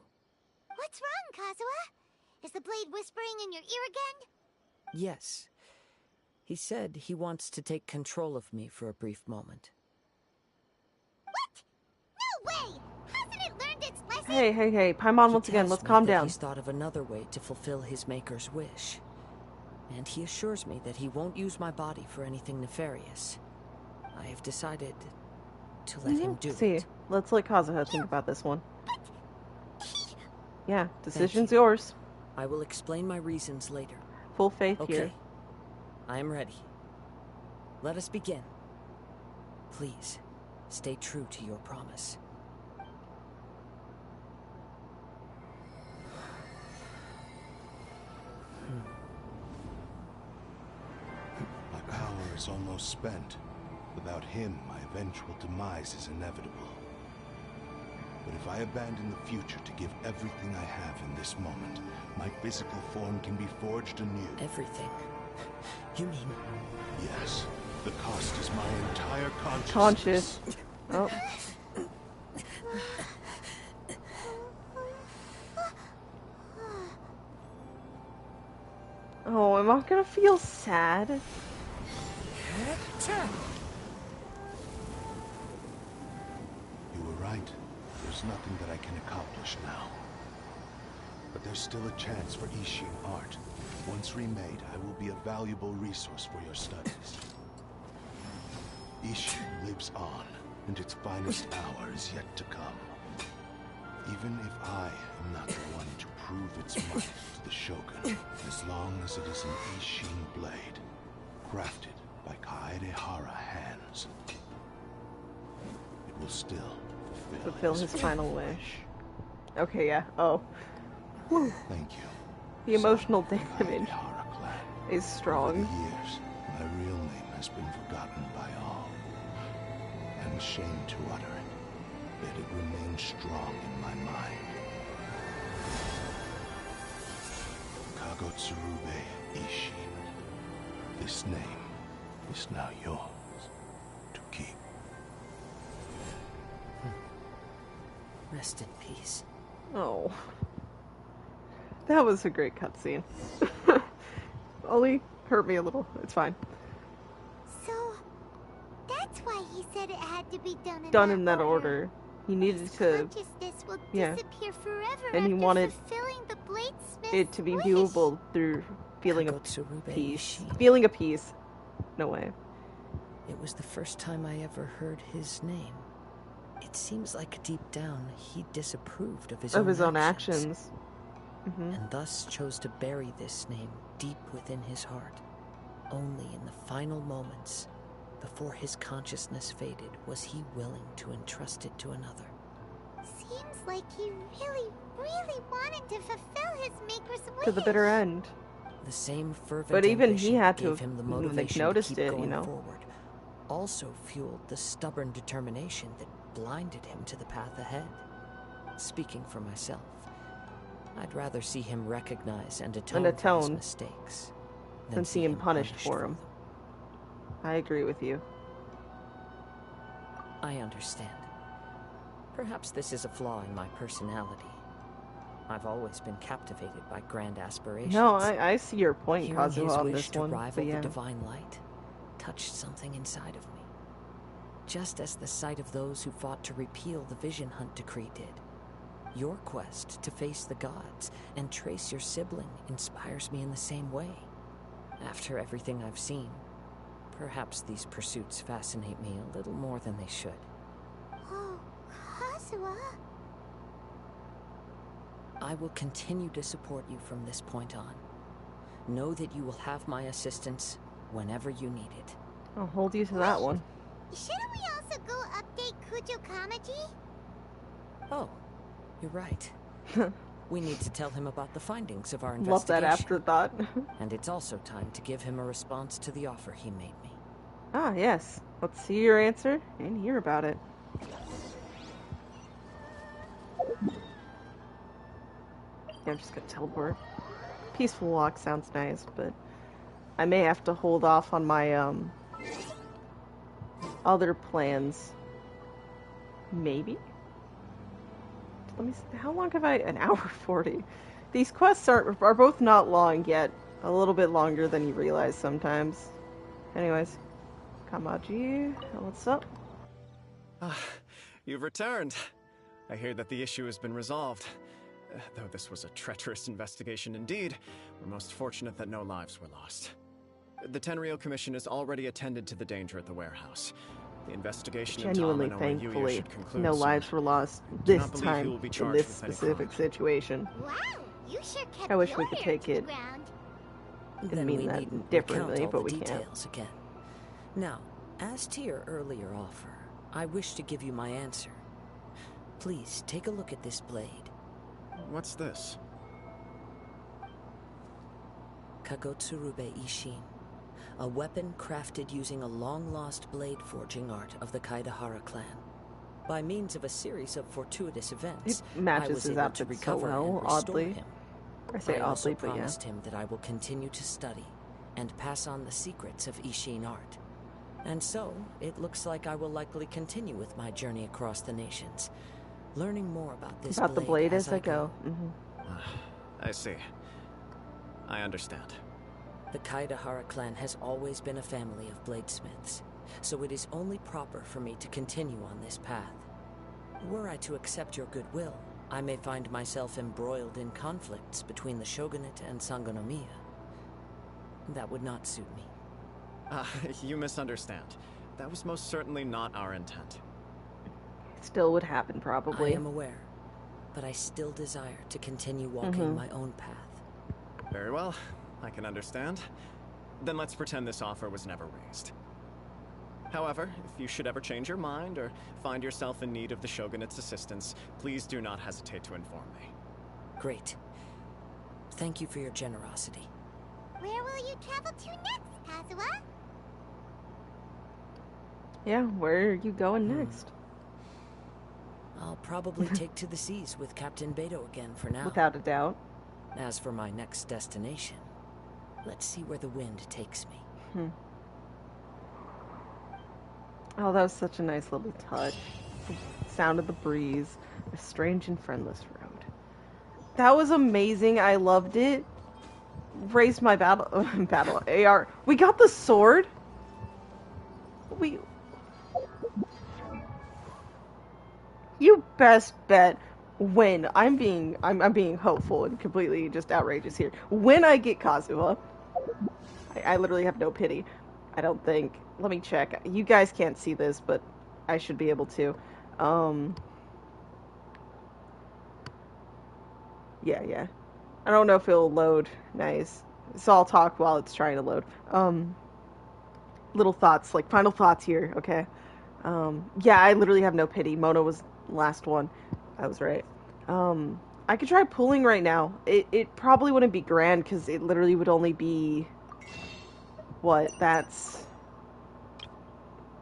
What's wrong, Kazuha? Is the blade whispering in your ear again? Yes. He said he wants to take control of me for a brief moment. What? No way! Hasn't it learned its lesson? Hey, Paimon, He once again, tells let's me calm that down. He's thought of another way to fulfill his maker's wish. And he assures me that he won't use my body for anything nefarious. I have decided to let him do See, it. let's let Kazuha think about this one. Yeah, decision's you. yours. I will explain my reasons later. Full faith Okay. here. I am ready. Let us begin. Please, stay true to your promise. My power is almost spent. Without him, my eventual demise is inevitable. But if I abandon the future to give everything I have in this moment, my physical form can be forged anew. Everything? You mean... Yes. The cost is my entire consciousness. Conscious. Oh. Oh, am I gonna feel sad? You were right. There's nothing that I can accomplish now. But there's still a chance for Ishin art. Once remade, I will be a valuable resource for your studies. Ishin lives on, and its finest hour is yet to come. Even if I am not the one to prove its might to the Shogun, as long as it is an Ishin blade, crafted by Kaedehara hands, it will still Fulfill his final wish. Okay, yeah. Oh. Whew. Thank you. The emotional damage Kaedehara clan. is Over strong. the years, my real name has been forgotten by all. I'm ashamed to utter it, yet it remains strong in my mind. Kagotsurube Ishin. This name is now yours to keep. Rest in peace. Oh. That was a great cutscene. Only hurt me a little. It's fine. So, that's why he said it had to be Done in that order. He needed His to consciousness will yeah. disappear forever And he after wanted fulfilling the bladesmith's it to be wish. viewable through feeling of Kagotsurube peace. Ishin. Feeling of peace. No way. It was the first time I ever heard his name. It seems like deep down he disapproved of his own actions. And thus chose to bury this name deep within his heart. Only in the final moments, before his consciousness faded, was he willing to entrust it to another. Seems like he really, really wanted to fulfill his maker's wish. To the bitter end. The same fervent But even ambition he had gave to him the have motivation noticed to keep it, going you know. forward. Also fueled the stubborn determination that blinded him to the path ahead. Speaking for myself, I'd rather see him recognize and atone for his mistakes than see him punished for them. I agree with you. I understand. Perhaps this is a flaw in my personality. I've always been captivated by grand aspirations. No, I see your point, Hearing Kazuha, his on wish this to one. rival But yeah. the divine light touched something inside of me. just as the sight of those who fought to repeal the Vision Hunt decree did. Your quest to face the gods and trace your sibling inspires me in the same way. After everything I've seen, perhaps these pursuits fascinate me a little more than they should. Oh, Kazuha. I will continue to support you from this point on. Know that you will have my assistance whenever you need it. I'll hold you to that one. Shouldn't we also go update Kujo Kamaji? Oh, you're right. We need to tell him about the findings of our Love that investigation. afterthought. And it's also time to give him a response to the offer he made me. Ah, yes. Let's see your answer and hear about it. Yeah, I'm just gonna teleport. Peaceful walk sounds nice, but I may have to hold off on my, other plans. Maybe? Let me see. How long have I? An hour 40. These quests are both not long yet. A little bit longer than you realize sometimes. Anyways. Kamaji, what's up? You've returned. I hear that the issue has been resolved. Though this was a treacherous investigation indeed, we're most fortunate that no lives were lost. The Tenryou Commission has already attended to the danger at the warehouse. The investigation Genuinely, into thankfully, should conclude no soon. lives were lost Do this not believe time he will be in charged this with any specific crime. situation. Wow, you sure kept I wish your we could ear take to it. the ground. Didn't Then mean we that needn't differently, recount all but the we can't. details again. Now, as to your earlier offer, I wish to give you my answer. Please take a look at this blade. What's this? Kagotsurube Ishin, a weapon crafted using a long-lost blade forging art of the Kaidahara clan. By means of a series of fortuitous events, It matches I was his able to outfit so recover well, and restore oddly. him. I say also oddly, but yeah. promised him that I will continue to study and pass on the secrets of Ishin art. And so, it looks like I will likely continue with my journey across the nations, learning more about this About the blade as I go. I see. I understand. The Kaidahara clan has always been a family of bladesmiths, so it is only proper for me to continue on this path. Were I to accept your goodwill, I may find myself embroiled in conflicts between the shogunate and Sangonomiya. That would not suit me. You misunderstand. That was most certainly not our intent. Still would happen, probably. I am aware, but I still desire to continue walking my own path. Very well. I can understand. Then let's pretend this offer was never raised. However, if you should ever change your mind or find yourself in need of the Shogunate's assistance, please do not hesitate to inform me. Great. Thank you for your generosity. Where will you travel to next, Kazuha? Yeah, where are you going next? I'll probably take to the seas with Captain Beto again for now. Without a doubt. As for my next destination, let's see where the wind takes me. Oh, that was such a nice little touch. The sound of the breeze, a strange and friendless road. That was amazing. I loved it. Raised my battle AR. We got the sword. You best bet when I'm being hopeful and completely just outrageous here. When I get Kazuha, I literally have no pity. I don't think. Let me check. You guys can't see this, but I should be able to. Yeah. I don't know if it'll load. Nice. So I'll talk while it's trying to load. Little thoughts, like final thoughts here, okay? Yeah, I literally have no pity. Mona was the last one. I was right. I could try pulling right now. It probably wouldn't be grand, because it literally would only be... What?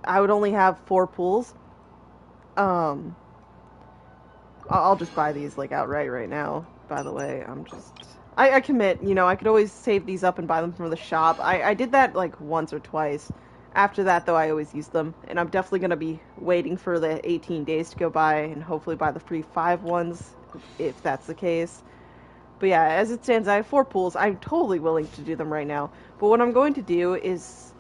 I would only have 4 pulls. I'll just buy these, like, outright right now, by the way. I commit, I could always save these up and buy them from the shop. I did that, like, once or twice. After that, though, I always use them. And I'm definitely going to be waiting for the 18 days to go by and hopefully buy the free 5 ones, if that's the case. But yeah, as it stands, I have 4 pools. I'm totally willing to do them right now. But what I'm going to do is,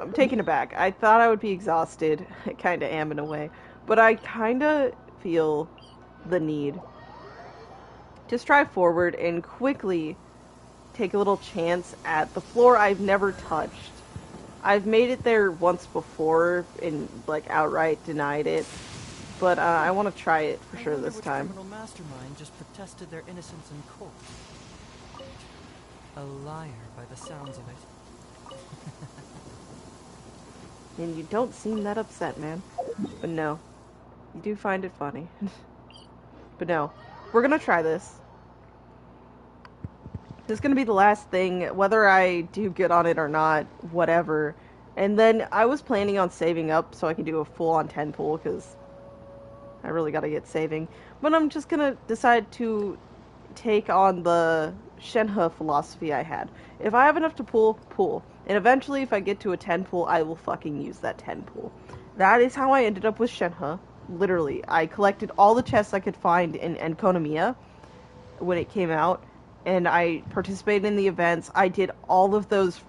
I'm taken aback. I thought I would be exhausted. I kind of am in a way. But I kind of feel the need to strive forward and quickly take a little chance at the floor I've never touched. I've made it there once before and, like, outright denied it. But I want to try it for sure this time. Criminal mastermind just protested their innocence in court. A liar by the sounds of it. And you don't seem that upset, man. But no. You do find it funny. But no. We're gonna try this. This is gonna be the last thing, whether I do good on it or not, whatever. And then I was planning on saving up so I can do a full-on 10 pool, because I really gotta get saving. But I'm just gonna decide to take on the Shenhe philosophy I had. If I have enough to pool. And eventually, if I get to a 10 pool, I will fucking use that 10 pool. That is how I ended up with Shenhe. Literally. I collected all the chests I could find in Enkonomiya when it came out. And I participated in the events. I did all of those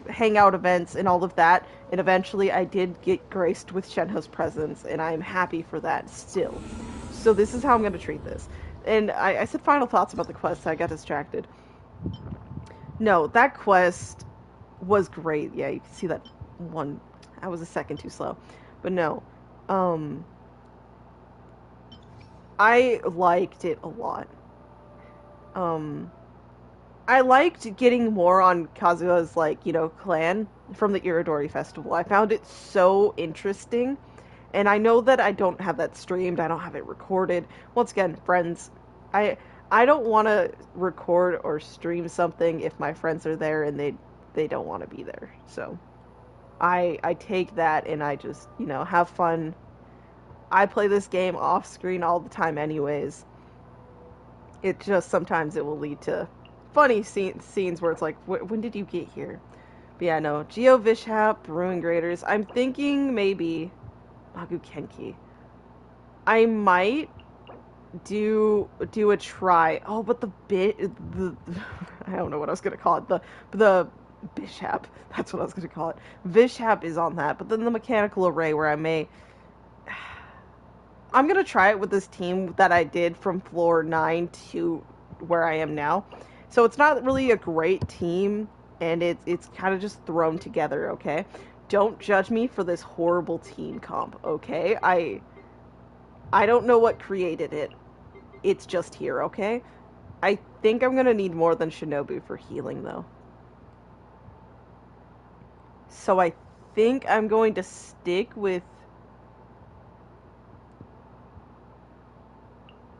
hangout events and all of that. And eventually, I did get graced with Shenhe's presence. And I'm happy for that still. So this is how I'm going to treat this. And I said final thoughts about the quest, so I got distracted. No, that quest was great. Yeah, you can see that one. I was a second too slow. But no. I liked it a lot. I liked getting more on Kazuha's, like, you know, clan from the Iridori Festival. I found it so interesting. And I know that I don't have that streamed. I don't have it recorded. Once again, friends, I don't want to record or stream something if my friends are there and they don't want to be there. So I take that and I just, you know, have fun. I play this game off screen all the time anyways. It just sometimes it will lead to funny scenes where it's like, when did you get here? But yeah, no. Geo Vishap, Ruin Graders. I'm thinking maybe Magu Kenki. I might do a try. Oh, but the I don't know what I was gonna call it. The Bishap. That's what I was gonna call it. Vishap is on that, but then the mechanical array where I'm gonna try it with this team that I did from floor 9 to where I am now. So it's not really a great team, and it's kind of just thrown together, okay? Don't judge me for this horrible team comp, okay? I don't know what created it. It's just here, okay? I think I'm gonna need more than Shinobu for healing, though. So I think I'm going to stick with...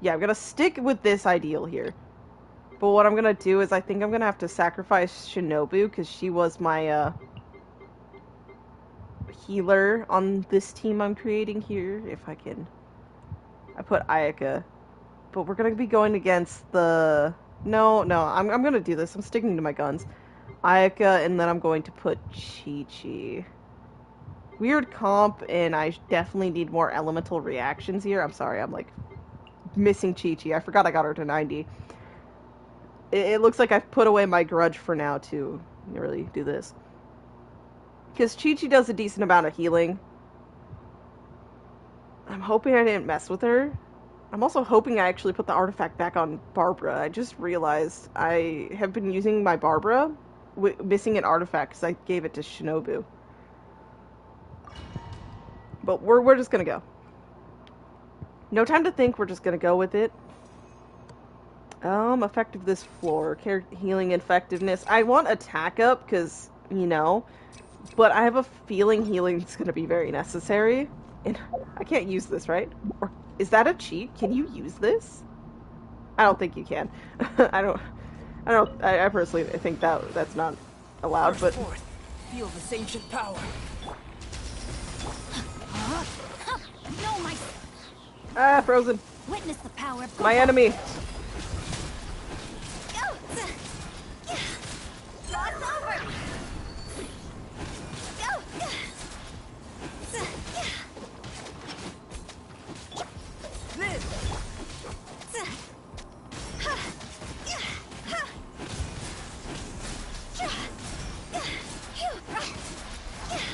Yeah, I'm gonna stick with this ideal here. But what I'm gonna do is I think I'm gonna have to sacrifice Shinobu, because she was my, healer on this team I'm creating here, if I can. I put Ayaka. But we're gonna be going against the... No, I'm gonna do this. I'm sticking to my guns. Ayaka, and then I'm going to put Chi-Chi. Weird comp, and I definitely need more elemental reactions here. I'm sorry, I'm, like, missing Chi-Chi. I forgot I got her to 90. It looks like I've put away my grudge for now to really do this. Because Chi-Chi does a decent amount of healing. I'm hoping I didn't mess with her. I'm also hoping I actually put the artifact back on Barbara. I just realized I have been using my Barbara missing an artifact because I gave it to Shinobu. But we're just gonna go. No time to think, we're just gonna go with it. Effective this floor. Healing effectiveness. I want attack up because, you know, but I have a feeling healing's gonna be very necessary. And I can't use this, right? Or is that a cheat? Can you use this? I don't think you can. I personally think that's not allowed, but... Forth. Feel this ancient power. No, my... Ah, frozen. Witness the power of... My enemy. Cross over.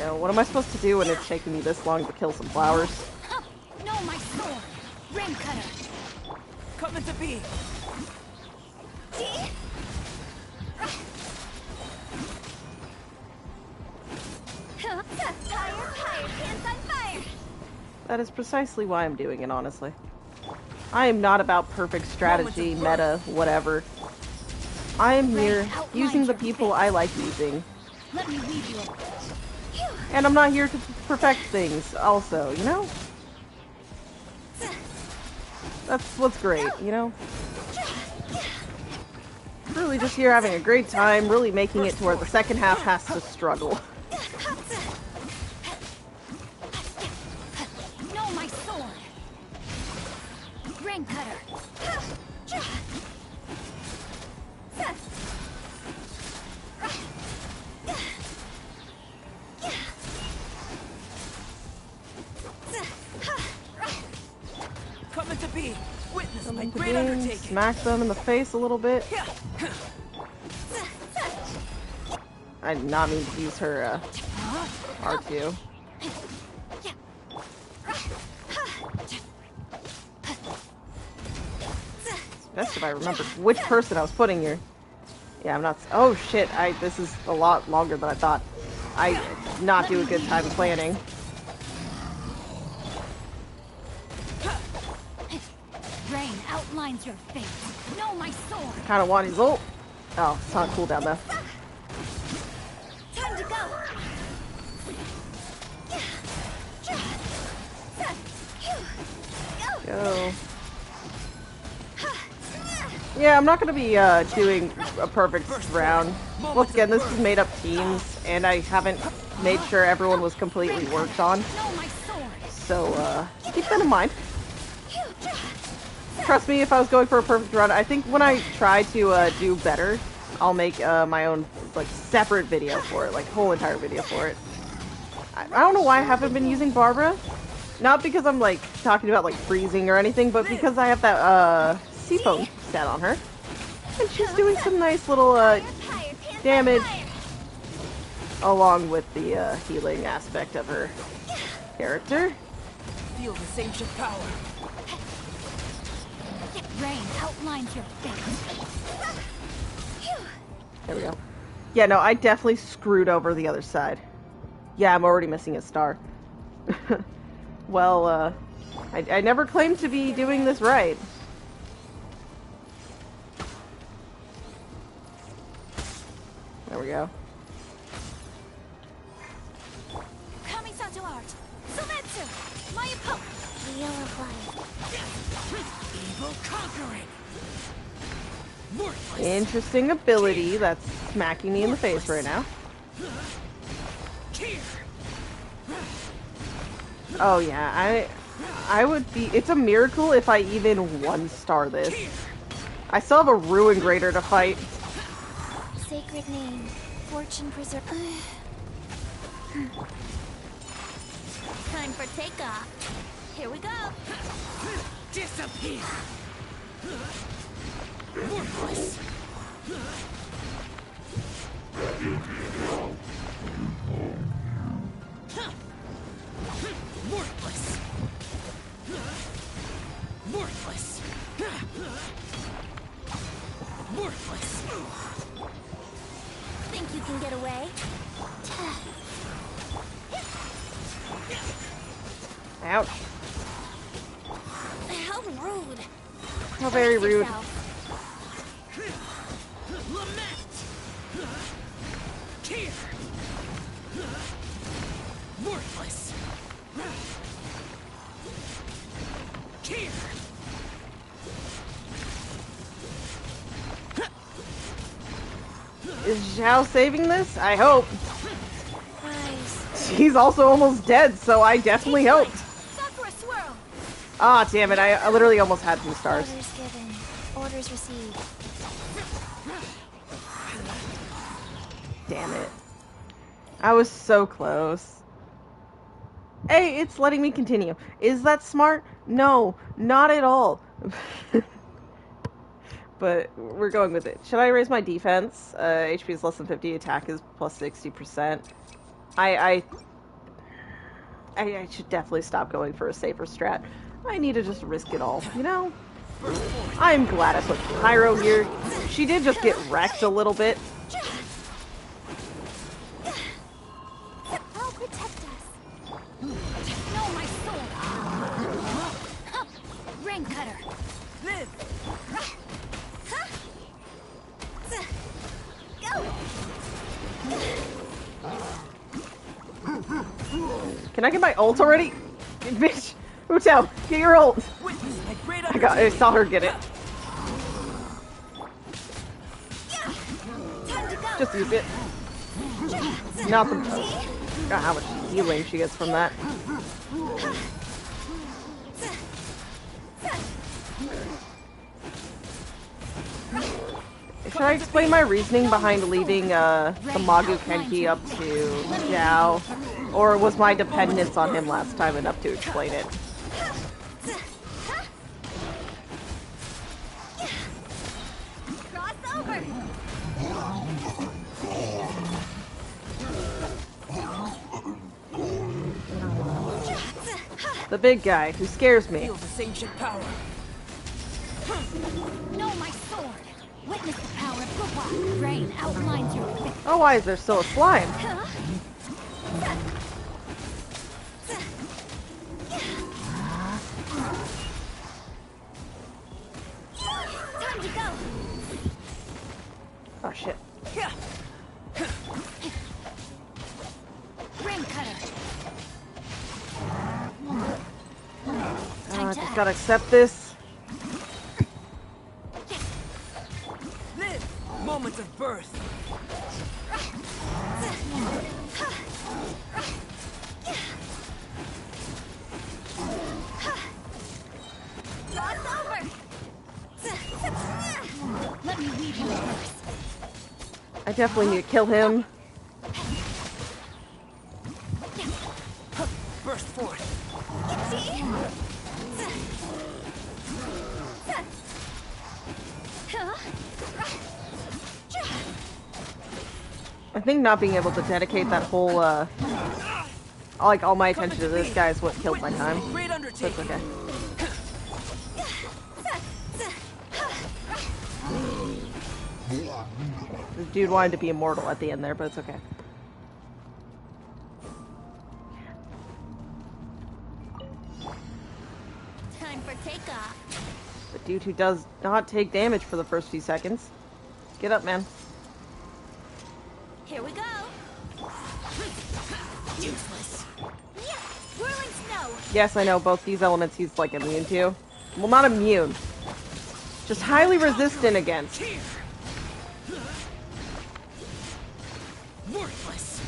know, what am I supposed to do when it's taking me this long to kill some flowers? No, my sword! Rain cutter! Coming to be! Fire, pants on fire! That is precisely why I'm doing it, honestly. I am not about perfect strategy, meta, whatever. I am here using the people I like using. Let me weave you. And I'm not here to perfect things, also, you know? That's what's great, you know? Really just here having a great time, really making it to where the second half has to struggle. No, my sword! Rain cutter! Coming to be! Witness my great undertaking! Smack them in the face a little bit. I did not mean to use her R2. Best if I remember which person I was putting here. Yeah, I'm not. Oh shit! This is a lot longer than I thought. I did not do a good time planning. Rain outlines your face. No, my sword! Kind of want his ult. Oh, it's not cooldown though. Time to go! Go. Yeah, I'm not gonna be doing a perfect round. Once again, this is made up teams, and I haven't made sure everyone was completely worked on. So, keep that in mind. Trust me, if I was going for a perfect run, I think when I try to do better, I'll make my own like separate video for it, like whole entire video for it. I don't know why I haven't been using Barbara. Not because I'm like talking about like freezing or anything, but because I have that seafoam stat on her, and she's doing some nice little damage along with the healing aspect of her character. Feel this ancient power. Rain outlines your face. There we go. Yeah, no, I definitely screwed over the other side. Yeah, I'm already missing a star. Well, I never claimed to be doing this right. There we go. Kamisato art. Sumetsu. My opponent. Evil conquering. Interesting ability that's smacking me in the face right now. Oh yeah, I would be. It's a miracle if I even one-star this. I still have a Ruin Grader to fight. Sacred name. Fortune preserve. Time for takeoff. Here we go. Disappear. Worthless. Worthless. Worthless. Worthless. Think you can get away? Ouch. How rude. How very rude. Lament. Tear. Worthless. Tear. Is Zhao saving this? I hope. Rise. He's also almost dead, so I definitely hope. Stop for a swirl. Ah, damn it, I literally almost had 2 stars. Orders given. Orders received. Damn it. I was so close. Hey, it's letting me continue. Is that smart? No, not at all. But we're going with it. Should I raise my defense? HP is less than 50, attack is plus 60%. I I should definitely stop going for a safer strat. I need to just risk it all, you know? I'm glad I put Pyro here. She did just get wrecked a little bit. I'll protect us. No, my sword. Rain cutter. Live! Go! Can I get my ult already? Bitch! Utao, get your ult! Witness my great I saw her get it. Just use it. Not the... God, how much healing she gets from that. Should I explain my reasoning behind leaving the Magu Kenki up to Zhao? Or was my dependence on him last time enough to explain it? Cross over! The big guy, who scares me. Feel this ancient power. No, my sword! Witness the power of Gupa! Rain outlines your victory. Oh, why is there still a slime? Time to go! Oh, shit. Rain cutter! I just gotta accept this. Live! Moments of birth. Cross over! Let me weave you first. I definitely need to kill him. Burst forth. I think not being able to dedicate that whole, like, all my attention to this guy is what killed my time. Great That's undertaking. okay. The dude wanted to be immortal at the end there, but it's okay. Time for takeoff. The dude who does not take damage for the first few seconds. Get up, man. Here we go. Useless. Yeah, whirling snow. Yes, I know, both these elements he's, like, immune to. Well, not immune. Just highly resistant against. Worthless.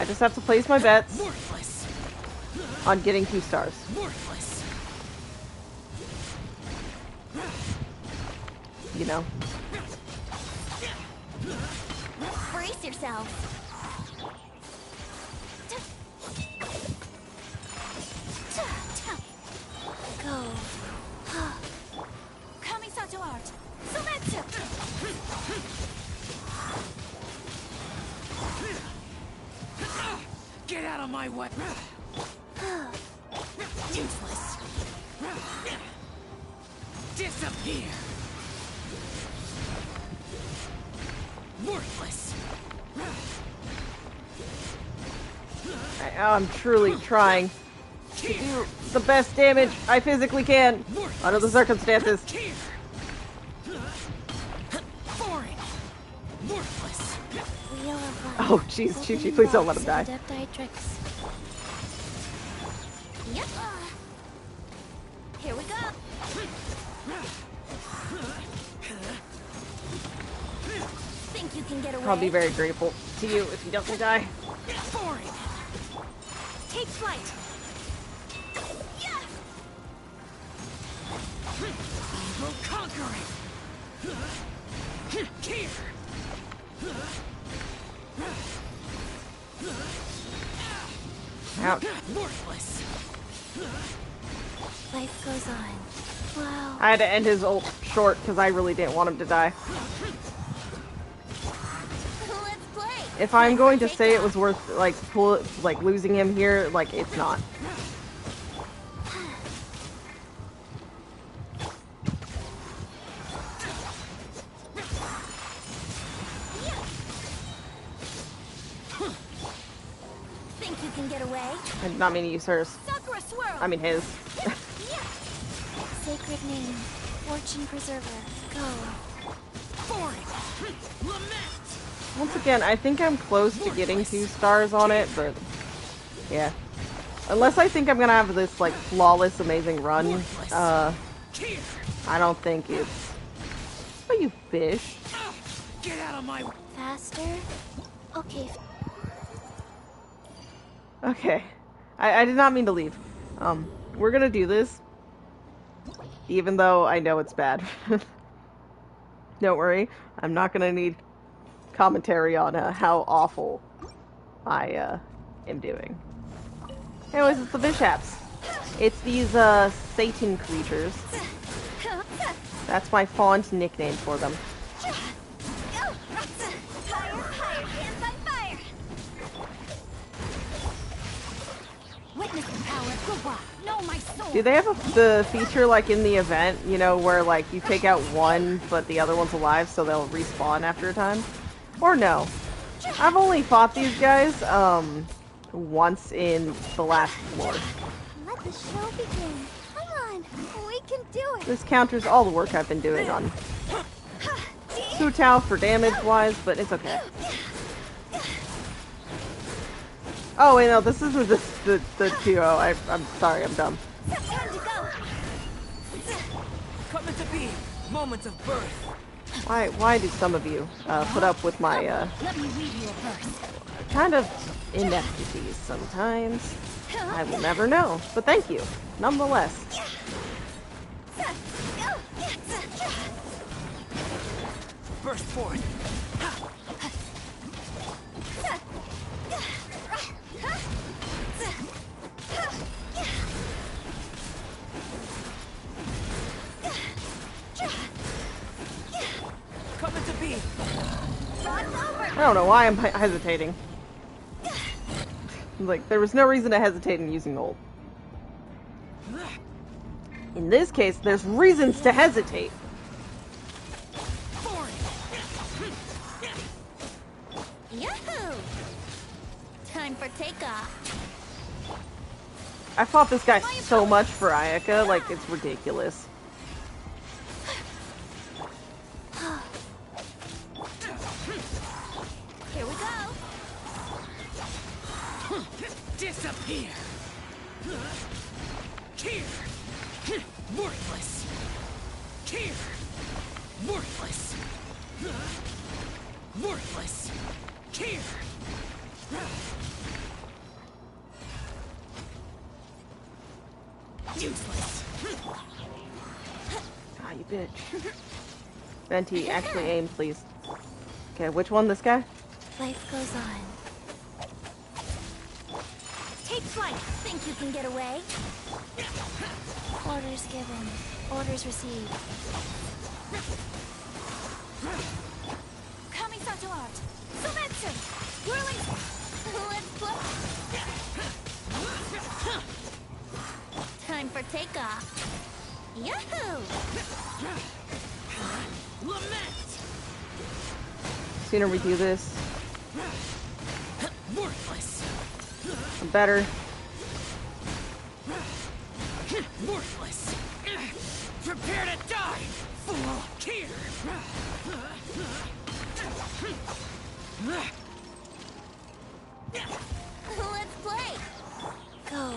I just have to place my bets Worthless. on getting 2 stars. Worthless. You know. Brace yourselves. Go. Kamisato art. Sumetsu. Get out of my way. Useless. Disappear. Worthless. I'm truly trying to do the best damage I physically can under the circumstances. Boring. Worthless. Oh, jeez, Chi-Chi, please don't let him die. Tricks. Yep. Here we go. Think you can get away? I'll be very grateful to you if he doesn't die. Boring. Take flight. Yeah. Evil conquering. Here. Ouch. Worthless. Life goes on. Wow. I had to end his ult short because I really didn't want him to die. Let's play. If I'm going to say it was worth like losing him here, like it's not. Think you can get away? I did not mean to use hers. Sakura swirl. I mean his. Sacred name, fortune preserver. Go. Once again, I think I'm close to getting 2 stars on it, but yeah. Unless I think I'm gonna have this like flawless, amazing run, I don't think it's. Oh, you fish! Get out of my. Faster. Okay. Okay, I did not mean to leave. We're gonna do this, even though I know it's bad. Don't worry, I'm not gonna need commentary on how awful I am doing. Anyways, it's the Bishaps. It's these Satan creatures. That's my fond nickname for them. Do they have the feature like in the event, you know, where like you take out one but the other one's alive so they'll respawn after a time? Or no? I've only fought these guys once in the last floor. Let the show begin. Come on, we can do it. This counters all the work I've been doing on Sutao for damage wise, but it's okay. Oh wait, no, this isn't the duo. I'm sorry, I'm dumb. Time to go. Coming to be. Moments of birth. Why do some of you put up with my Let me read you a verse. kind of ineptitudes sometimes? I will never know, but thank you, nonetheless. Burst forth. Coming to be. I don't know why I'm hesitating. Like, there was no reason to hesitate in using ult. In this case, there's reasons to hesitate. Yahoo! Time for takeoff. I fought this guy so much for Ayaka, like, it's ridiculous. Here we go. Disappear. Here. Worthless. Here. Worthless. Worthless. Here. Useless. Ah, you bitch. Venti, actually aim, please. Okay, which one? This guy? Life goes on. Take flight. Think you can get away? Orders given. Orders received. Kamisato art. Sumetsu. Whirling. Let's flip. Time for takeoff. Yahoo! Lament. Sooner we do this, Worthless. the better. Worthless. Prepare to die, fool. Here. Let's play. Go.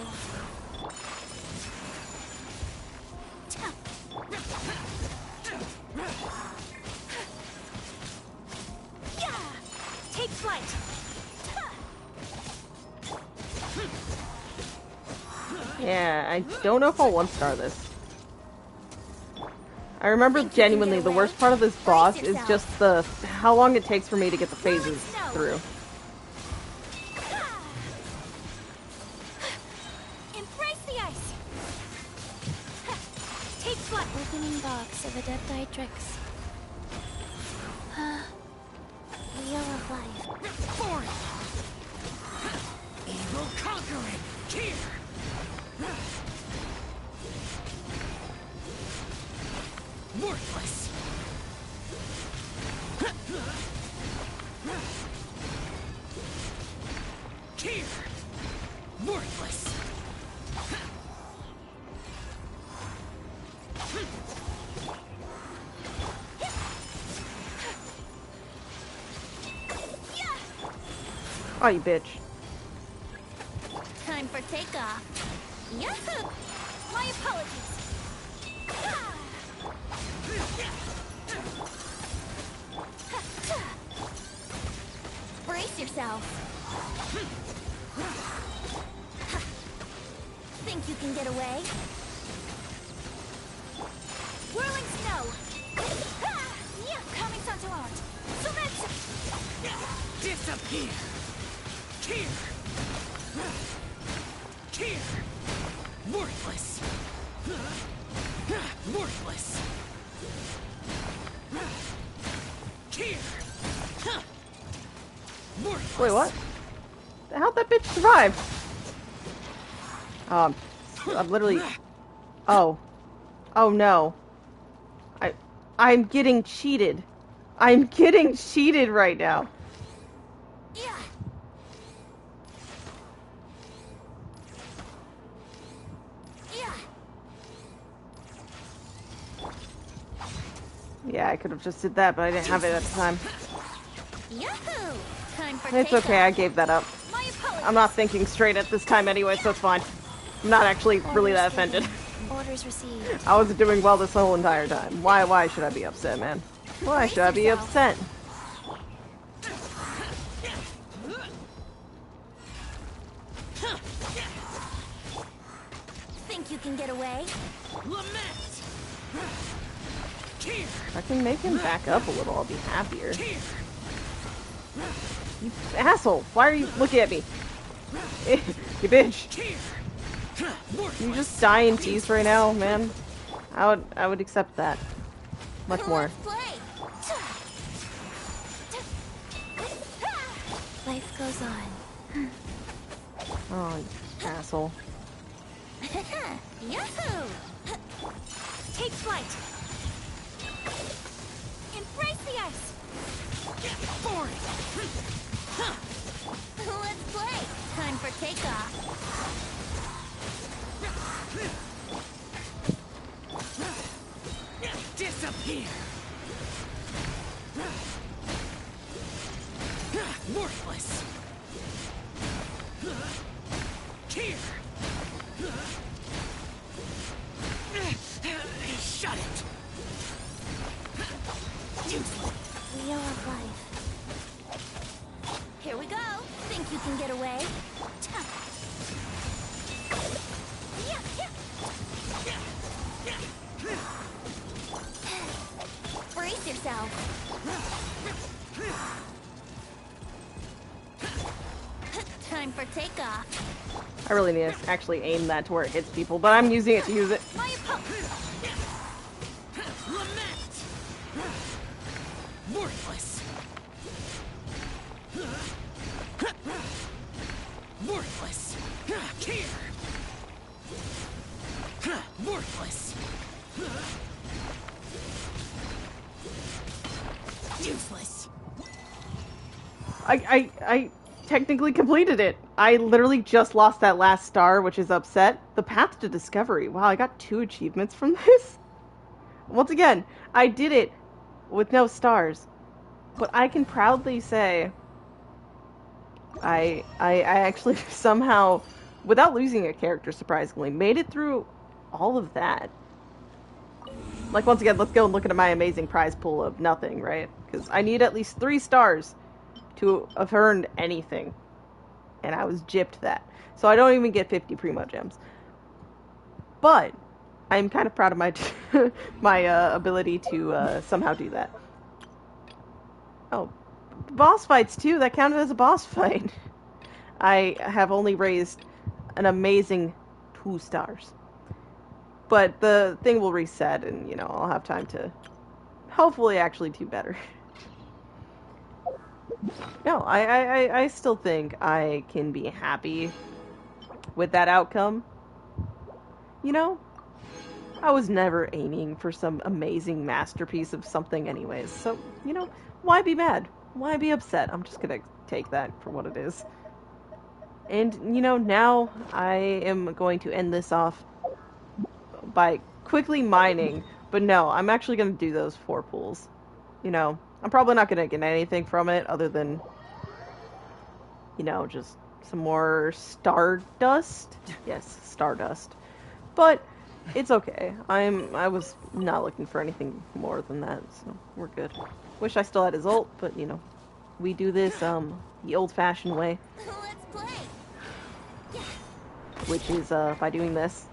Take flight. Yeah, I don't know if I'll one-star this. I remember genuinely the worst part of this boss is just the how long it takes for me to get the phases through. Embrace the ice. Take flight. Opening box of Adepti Tricks. Wheel of life. Here! Worthless! Oh, you bitch. Time for takeoff. Yahoo! My apologies. Brace yourself. Think you can get away? Whirling snow. Yeah, coming Santo Art. Soumetsu. Disappear! Here! Here! Worthless! Worthless! Here! Worthless! Wait, what? How'd that bitch survive? I'm literally... Oh. Oh no. I'm getting cheated. I'm getting cheated right now. Yeah. Yeah. Yeah, I could have just did that, but I didn't have it at the time. Yahoo! Time for It's takeoff. okay, I gave that up. My apologies. I'm not thinking straight at this time anyway, so it's fine. I'm not actually really that offended. Orders received. I was doing well this whole entire time. Why should I be upset, man? Why should I be upset? Think you can get away? Lament! Here! If I can make him back up a little, I'll be happier. Here! You asshole! Why are you looking at me? You bitch! Here! Can you just die in peace right now, man? I would accept that. Much more. Let's play. Life goes on. Oh, you asshole. Yahoo! Take flight. Embrace the ice. Boring! Let's play. Time for takeoff. Disappear! Worthless! Here! Shut it! Useless! Wheel of life. Here we go. Think you can get away? Brace yourself. Time for takeoff. I really need to actually aim that to where it hits people, but I'm using it to use it. My opponent. Lament! Worthless! Worthless! Here! Worthless! Useless! I technically completed it. I literally just lost that last star, which is upset. The path to discovery. Wow, I got 2 achievements from this. Once again, I did it with no stars. But I can proudly say I actually somehow, without losing a character surprisingly, made it through all of that. Like, once again, let's go and look at my amazing prize pool of nothing, right? Because I need at least 3 stars to have earned anything. And I was gypped that. So I don't even get 50 Primo Gems. But I'm kind of proud of my my ability to somehow do that. Oh, boss fights too. That counted as a boss fight. I have only raised an amazing 2 stars. But the thing will reset and, you know, I'll have time to hopefully actually do better. No, I still think I can be happy with that outcome. You know? I was never aiming for some amazing masterpiece of something anyways. So, you know, why be mad? Why be upset? I'm just gonna take that for what it is. And, you know, now I am going to end this off by quickly mining. But no, I'm actually going to do those 4 pools. You know, I'm probably not going to get anything from it other than, you know, just some more stardust. Yes, stardust. But it's okay. I was not looking for anything more than that, so we're good. Wish I still had his ult, but, you know, we do this, the old-fashioned way. Let's play. Which is, by doing this.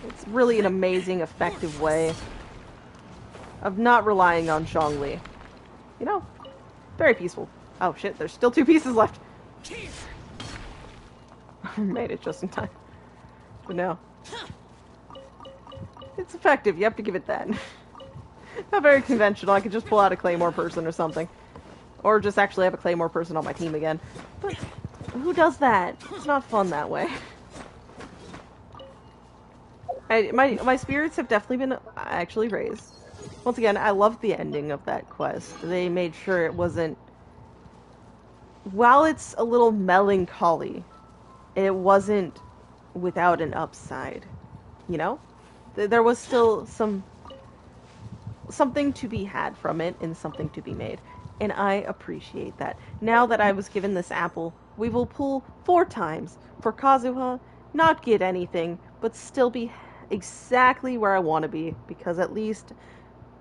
It's really an amazing, effective way of not relying on Zhongli. You know, very peaceful. Oh shit, there's still 2 pieces left. Made it just in time. But no. It's effective, you have to give it that. Not very conventional, I could just pull out a Claymore person or something. Or just actually have a Claymore person on my team again. But who does that? It's not fun that way. My spirits have definitely been actually raised. Once again, I loved the ending of that quest. They made sure it wasn't... While it's a little melancholy, it wasn't without an upside. You know? There was still something to be had from it and something to be made. And I appreciate that. Now that I was given this apple, we will pull 4 times for Kazuha, not get anything, but still be exactly where I want to be, because at least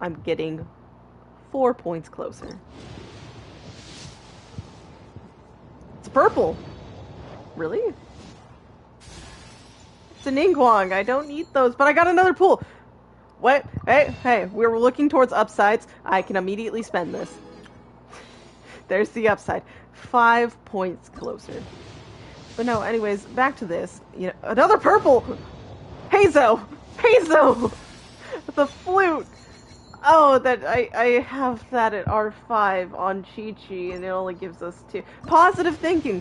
I'm getting 4 points closer. It's purple! Really? It's a Ningguang. I don't need those, but I got another pool! What? Hey, we were looking towards upsides. I can immediately spend this. There's the upside. 5 points closer. But no, anyways, back to this. You know, another purple! Hazo! The flute! Oh, that I have that at R5 on Chi-Chi, and it only gives us 2. Positive thinking,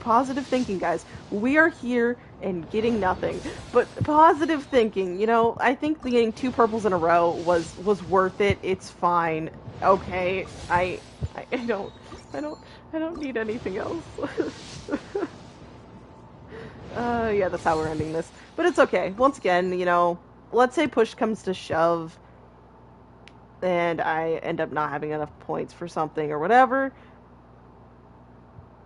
guys. We are here and getting nothing. But positive thinking, you know, I think getting 2 purples in a row was worth it. It's fine. Okay, I don't need anything else. Yeah, that's how we're ending this. But it's okay. Once again, you know, let's say push comes to shove and I end up not having enough points for something or whatever.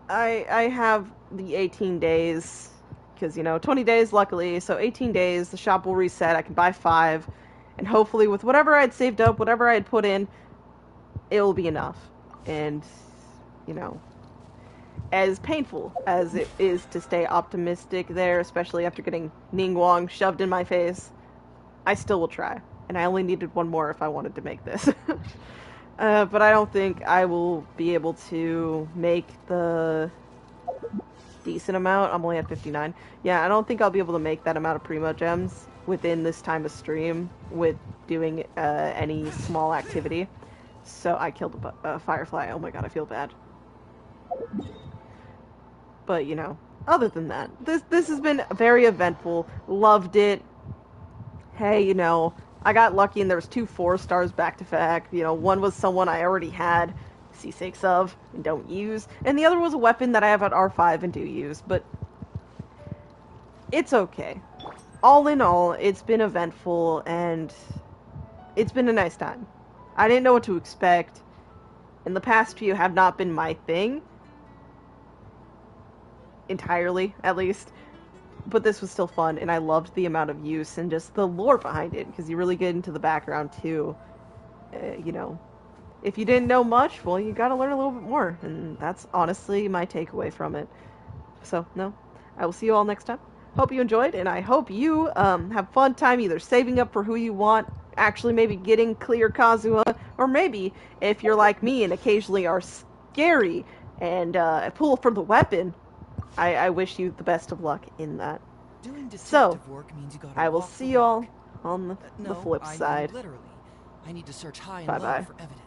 I have the 18 days, because, you know, 20 days luckily, so 18 days, the shop will reset, I can buy 5, and hopefully with whatever I'd saved up, whatever I had put in, it will be enough. And, you know, as painful as it is to stay optimistic there, especially after getting Ningguang shoved in my face, I still will try. And I only needed 1 more if I wanted to make this. But I don't think I will be able to make the decent amount. I'm only at 59. Yeah, I don't think I'll be able to make that amount of Primo Gems within this time of stream with doing any small activity. So I killed a Firefly. Oh my god, I feel bad. But, you know, other than that, this has been very eventful. Loved it. Hey, you know, I got lucky and there was 2 4-stars back to back. You know, one was someone I already had C6 of and don't use, and the other was a weapon that I have at R5 and do use, but it's okay. All in all, it's been eventful and it's been a nice time. I didn't know what to expect, and the past few have not been my thing. Entirely, at least. But this was still fun, and I loved the amount of use and just the lore behind it, because you really get into the background, too. You know, if you didn't know much, well, you gotta learn a little bit more, and that's honestly my takeaway from it. So, no, I will see you all next time. Hope you enjoyed, and I hope you have fun time either saving up for who you want, actually maybe getting clear Kazuha, or maybe, if you're like me and occasionally are scary and pull for the weapon, I wish you the best of luck in that. So, I will see you all on the flip side. Literally. I need to search high and Bye-bye. low for evidence.